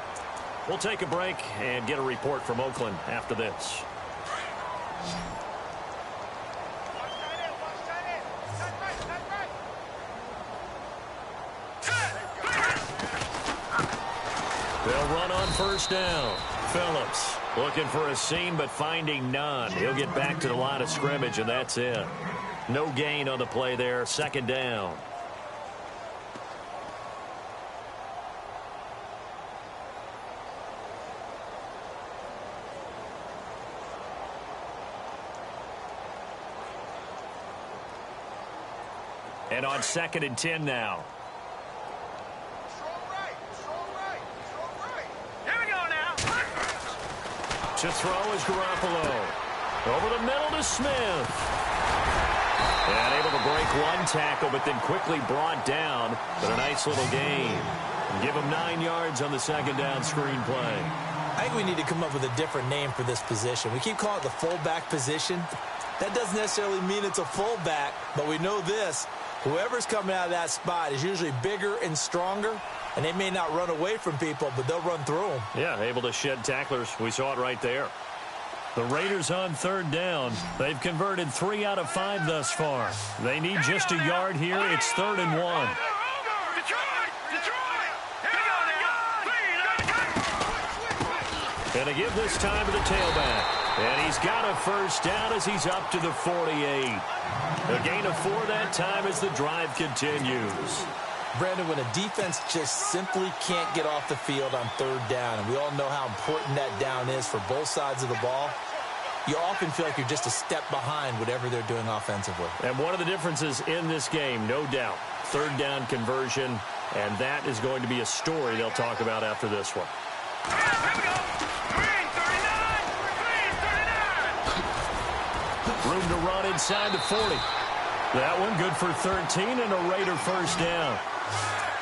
We'll take a break and get a report from Oakland after this. They'll run on first down. Phillips looking for a seam but finding none. He'll get back to the line of scrimmage, and that's it. No gain on the play there. 2nd down. And on 2nd and 10 now. Here we go now. To throw is Garoppolo. Over the middle to Smith. And able to break one tackle, but then quickly brought down. But a nice little gain. And give him 9 yards on the 2nd down screen play. I think we need to come up with a different name for this position. We keep calling it the fullback position. That doesn't necessarily mean it's a fullback, but we know this. Whoever's coming out of that spot is usually bigger and stronger, and they may not run away from people, but they'll run through them. Yeah, able to shed tacklers. We saw it right there. The Raiders on 3rd down. They've converted 3 out of 5 thus far. They need just a yard here. It's 3rd and 1. And to give this time to the tailback. And he's got a first down as he's up to the 48. A gain of 4 that time as the drive continues. Brandon, when a defense just simply can't get off the field on 3rd down, and we all know how important that down is for both sides of the ball, you often feel like you're just a step behind whatever they're doing offensively. And one of the differences in this game, no doubt, 3rd down conversion, and that is going to be a story they'll talk about after this one. Room to run inside the 40. That one good for 13 and a Raider first down.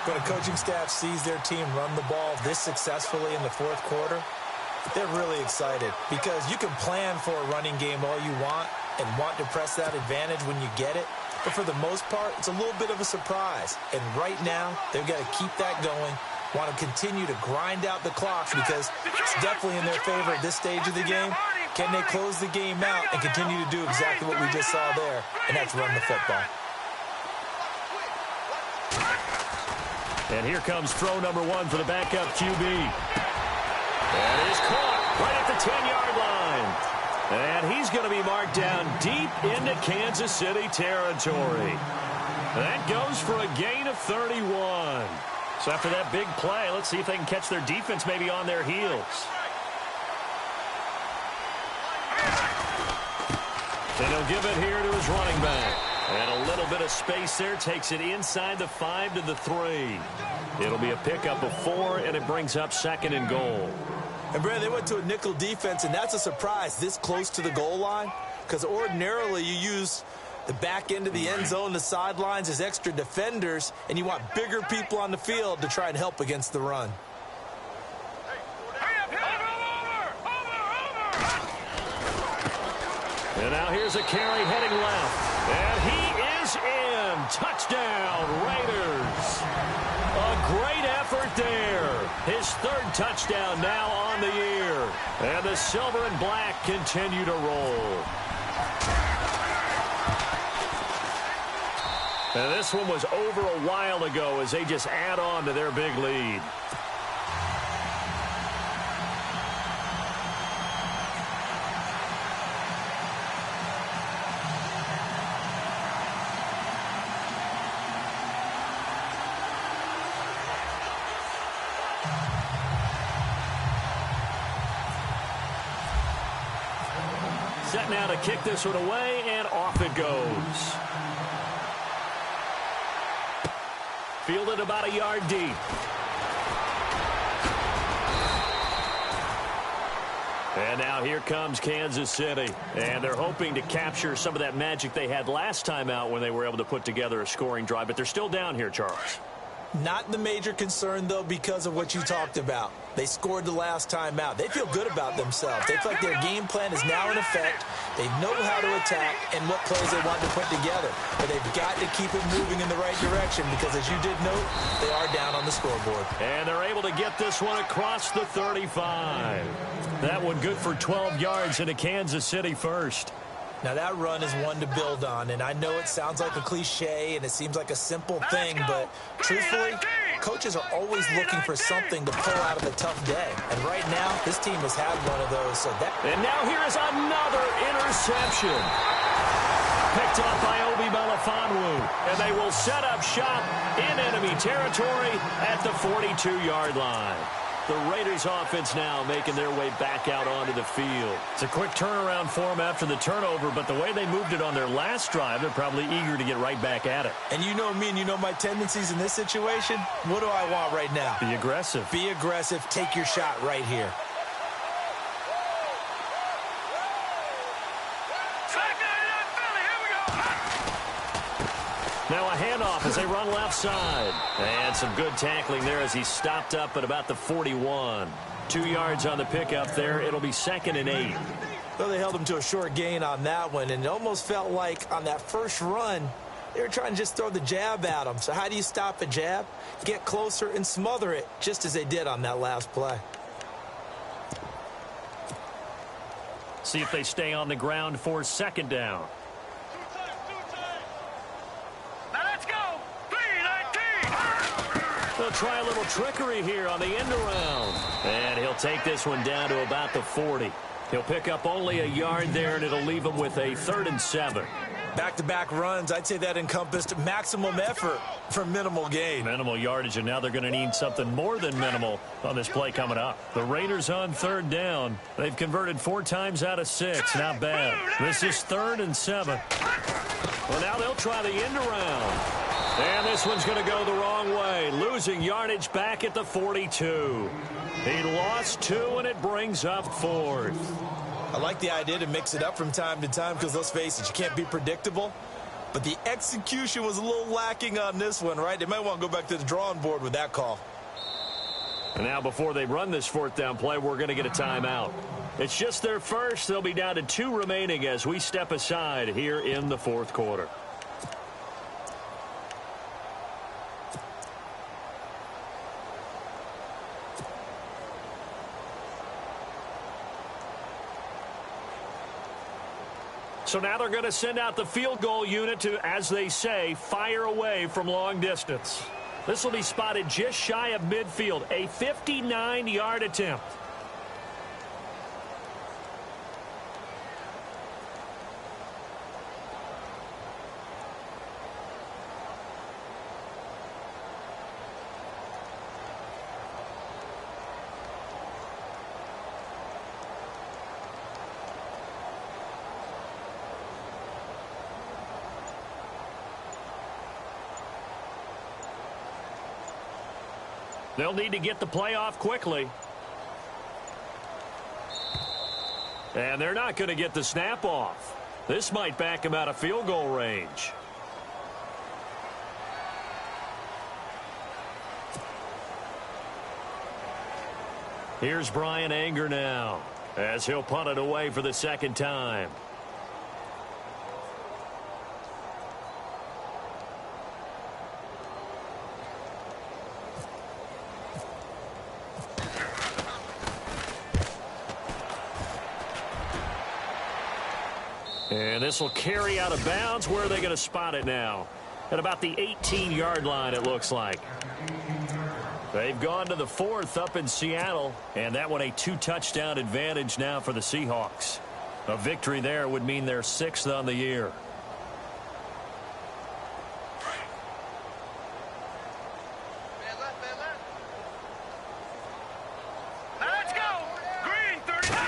When a coaching staff sees their team run the ball this successfully in the 4th quarter, they're really excited because you can plan for a running game all you want and want to press that advantage when you get it. But for the most part, it's a little bit of a surprise. And right now, they've got to keep that going, want to continue to grind out the clock because it's definitely in their favor at this stage of the game. Can they close the game out and continue to do exactly what we just saw there, and that's run the football. And here comes throw number 1 for the backup QB. That is caught right at the 10-yard line. And he's going to be marked down deep into Kansas City territory. That goes for a gain of 31. So after that big play, let's see if they can catch their defense maybe on their heels. And he'll give it here to his running back. And a little bit of space there. Takes it inside the 5 to the 3. It'll be a pickup of 4, and it brings up 2nd and goal. And, Brad, they went to a nickel defense, and that's a surprise this close to the goal line because ordinarily you use The back end of the end zone, the sidelines, is extra defenders, and you want bigger people on the field to try and help against the run. And now here's a carry heading left. And he is in. Touchdown, Raiders. A great effort there. His third touchdown now on the year. And the silver and black continue to roll. And this one was over a while ago as they just add on to their big lead. Set now to kick this one away, and off it goes. Fielded about a yard deep. And now here comes Kansas City. And they're hoping to capture some of that magic they had last time out when they were able to put together a scoring drive. But they're still down here, Charles. Not the major concern, though, because of what you talked about. They scored the last time out. They feel good about themselves. They feel like their game plan is now in effect. They know how to attack and what plays they want to put together. But they've got to keep it moving in the right direction because, as you did note, they are down on the scoreboard. And they're able to get this one across the 35. That one good for 12 yards into Kansas City first. Now, that run is one to build on, and I know it sounds like a cliche and it seems like a simple thing, but truthfully, coaches are always looking for something to pull out of a tough day. And right now, this team has had one of those. And now here is another interception. Picked off by Obi Melifonwu, and they will set up shop in enemy territory at the 42-yard line. The Raiders offense now making their way back out onto the field. It's a quick turnaround for them after the turnover, but the way they moved it on their last drive, they're probably eager to get right back at it. And you know me and you know my tendencies in this situation. What do I want right now? Be aggressive. Be aggressive. Take your shot right here. Now a handoff as they run left side. And some good tackling there as he stopped up at about the 41. 2 yards on the pickup there. It'll be 2nd and 8. Well, they held him to a short gain on that one, and it almost felt like on that first run, they were trying to just throw the jab at him. So how do you stop a jab? Get closer and smother it, just as they did on that last play. See if they stay on the ground for 2nd down. They'll try a little trickery here on the end around. And he'll take this one down to about the 40. He'll pick up only a yard there, and it'll leave him with a 3rd and 7. Back-to-back runs, I'd say that encompassed maximum effort for minimal gain. Minimal yardage, and now they're going to need something more than minimal on this play coming up. The Raiders on 3rd down. They've converted 4 times out of 6. Not bad. This is 3rd and 7. Well, now they'll try the end around. And this one's going to go the wrong way, losing yardage back at the 42. He lost 2, and it brings up 4th. I like the idea to mix it up from time to time because, let's face it, you can't be predictable. But the execution was a little lacking on this one, right? They might want to go back to the drawing board with that call. And now before they run this 4th down play, we're going to get a timeout. It's just their first. They'll be down to 2 remaining as we step aside here in the 4th quarter. So now they're going to send out the field goal unit to, as they say, fire away from long distance. This will be spotted just shy of midfield, a 59-yard attempt. They'll need to get the play off quickly. And they're not going to get the snap off. This might back him out of field goal range. Here's Brian Anger now, as he'll punt it away for the second time. And this will carry out of bounds. Where are they going to spot it now? At about the 18-yard line, it looks like. They've gone to the 4th up in Seattle, and that one a 2-touchdown advantage now for the Seahawks. A victory there would mean they're 6th on the year. Let's go. Green, 39.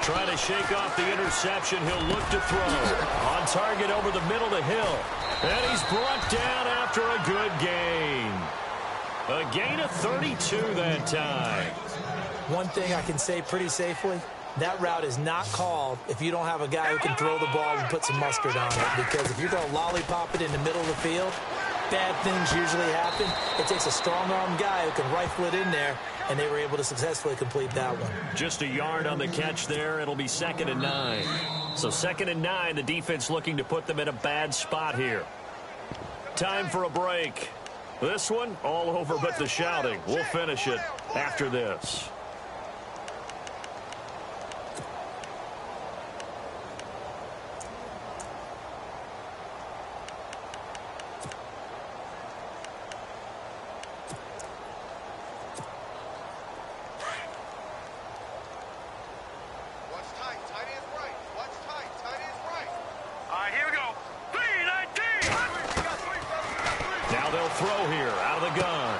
Trying to shake off the interception. He'll look to throw. On target over the middle to Hill. And he's brought down after a good gain. A gain of 32 that time. One thing I can say pretty safely, that route is not called if you don't have a guy who can throw the ball and put some mustard on it. Because if you're going to lollipop it in the middle of the field, bad things usually happen. It takes a strong-arm guy who can rifle it in there, and they were able to successfully complete that one. Just a yard on the catch there. It'll be 2nd and 9. So 2nd and 9, the defense looking to put them in a bad spot here. Time for a break. This one, all over but the shouting. We'll finish it after this. Throw here out of the gun.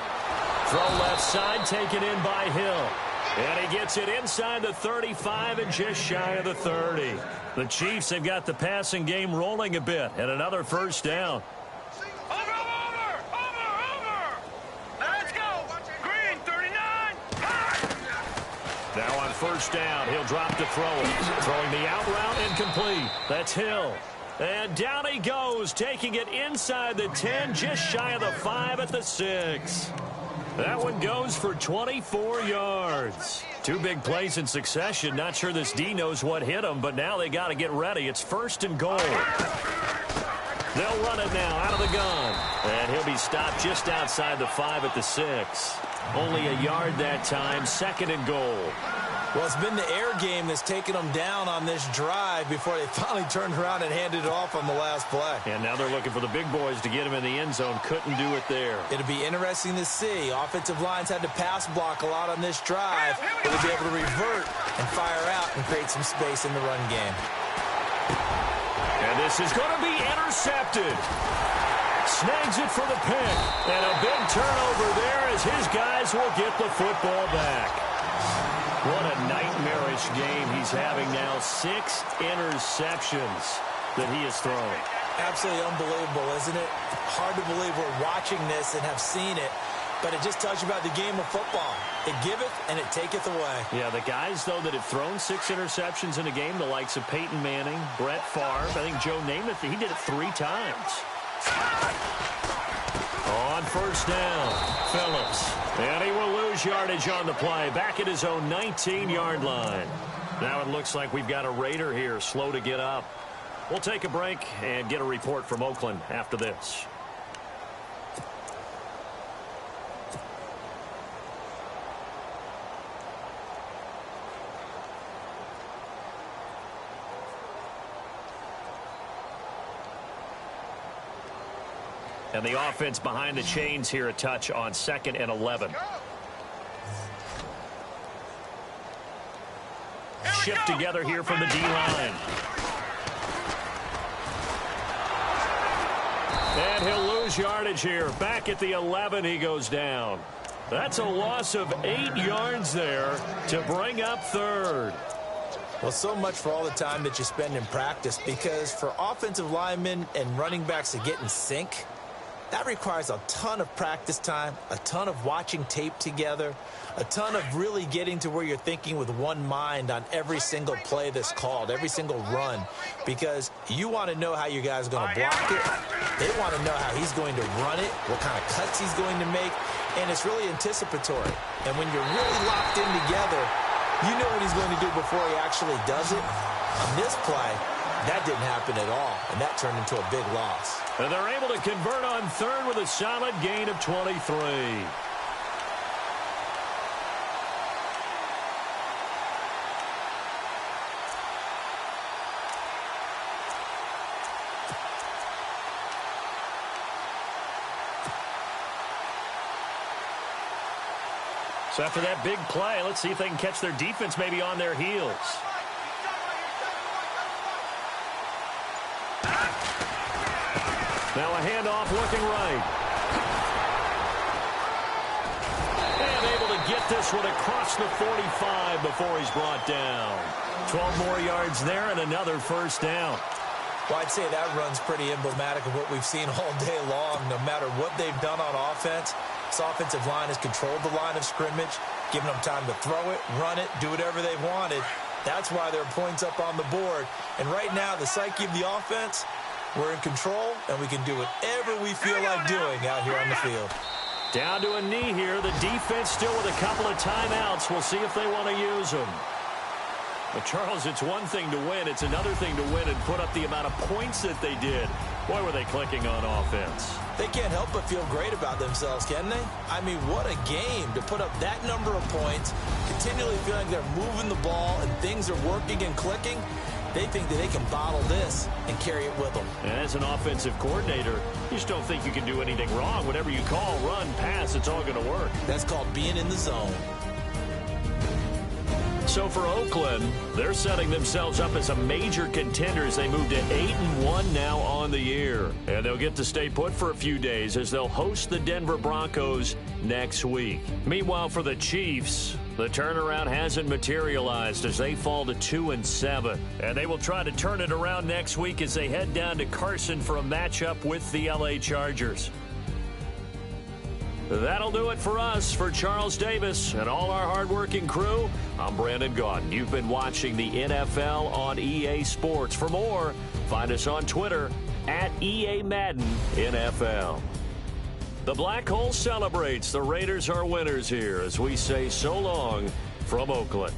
Throw left side, taken in by Hill. And he gets it inside the 35 and just shy of the 30. The Chiefs have got the passing game rolling a bit, and another first down. Over. Let's go. Green, 39. Now on first down, he'll drop to throw it. Throwing the out route incomplete. That's Hill. And down he goes, taking it inside the 10, just shy of the 5 at the 6. That one goes for 24 yards. 2 big plays in succession. Not sure this D knows what hit him, but now they got to get ready. It's 1st and goal. They'll run it now out of the gun. And he'll be stopped just outside the 5 at the 6. Only a yard that time, 2nd and goal. Well, it's been the air game that's taken them down on this drive before they finally turned around and handed it off on the last play. And now they're looking for the big boys to get him in the end zone. Couldn't do it there. It'll be interesting to see. Offensive lines had to pass block a lot on this drive. But they'll be able to revert and fire out and create some space in the run game. And this is going to be intercepted. Snags it for the pick. And a big turnover there as his guys will get the football back. What a nightmarish game he's having now. 6 interceptions that he has thrown. Absolutely unbelievable, isn't it? Hard to believe we're watching this and have seen it, but it just tells you about the game of football. It giveth and it taketh away. Yeah, the guys, though, that have thrown 6 interceptions in a game, the likes of Peyton Manning, Brett Favre, I think Joe Namath, he did it 3 times. On first down, Phillips. And he will lose yardage on the play. Back at his own 19-yard line. Now it looks like we've got a Raider here, slow to get up. We'll take a break and get a report from Oakland after this. And the offense behind the chains here, a touch on 2nd and 11. Shift together here from the D-line. And he'll lose yardage here. Back at the 11, he goes down. That's a loss of 8 yards there to bring up 3rd. Well, so much for all the time that you spend in practice, because for offensive linemen and running backs to get in sync, That requires a ton of practice time, a ton of watching tape together, a ton of really getting to where you're thinking with one mind on every single play that's called, every single run, because you want to know how your guy's going to block it. They want to know how he's going to run it, what kind of cuts he's going to make, and it's really anticipatory. And when you're really locked in together, you know what he's going to do before he actually does it. On this play, that didn't happen at all, and that turned into a big loss. And they're able to convert on third with a solid gain of 23. So after that big play, let's see if they can catch their defense maybe on their heels. Now a handoff looking right. And able to get this one across the 45 before he's brought down. 12 more yards there and another first down. Well, I'd say that run's pretty emblematic of what we've seen all day long. No matter what they've done on offense, this offensive line has controlled the line of scrimmage, given them time to throw it, run it, do whatever they wanted. That's why there are points up on the board. And right now, the psyche of the offense, we're in control, and we can do whatever we feel like doing out here on the field. Down to a knee here. The defense still with a couple of timeouts. We'll see if they want to use them. But, Charles, it's one thing to win. It's another thing to win and put up the amount of points that they did. Boy, were they clicking on offense. They can't help but feel great about themselves, can they? I mean, what a game to put up that number of points, continually feeling they're moving the ball and things are working and clicking. They think that they can bottle this and carry it with them. And as an offensive coordinator, you just don't think you can do anything wrong. Whatever you call, run, pass, it's all going to work. That's called being in the zone. So for Oakland, they're setting themselves up as a major contender as they move to 8-1 now on the year. And they'll get to stay put for a few days as they'll host the Denver Broncos next week. Meanwhile, for the Chiefs, the turnaround hasn't materialized as they fall to 2-7. And they will try to turn it around next week as they head down to Carson for a matchup with the LA Chargers. That'll do it for us. For Charles Davis and all our hardworking crew, I'm Brandon Gaudin. You've been watching the NFL on EA Sports. For more, find us on Twitter at EA Madden NFL. The Black Hole celebrates. The Raiders are winners here as we say so long from Oakland.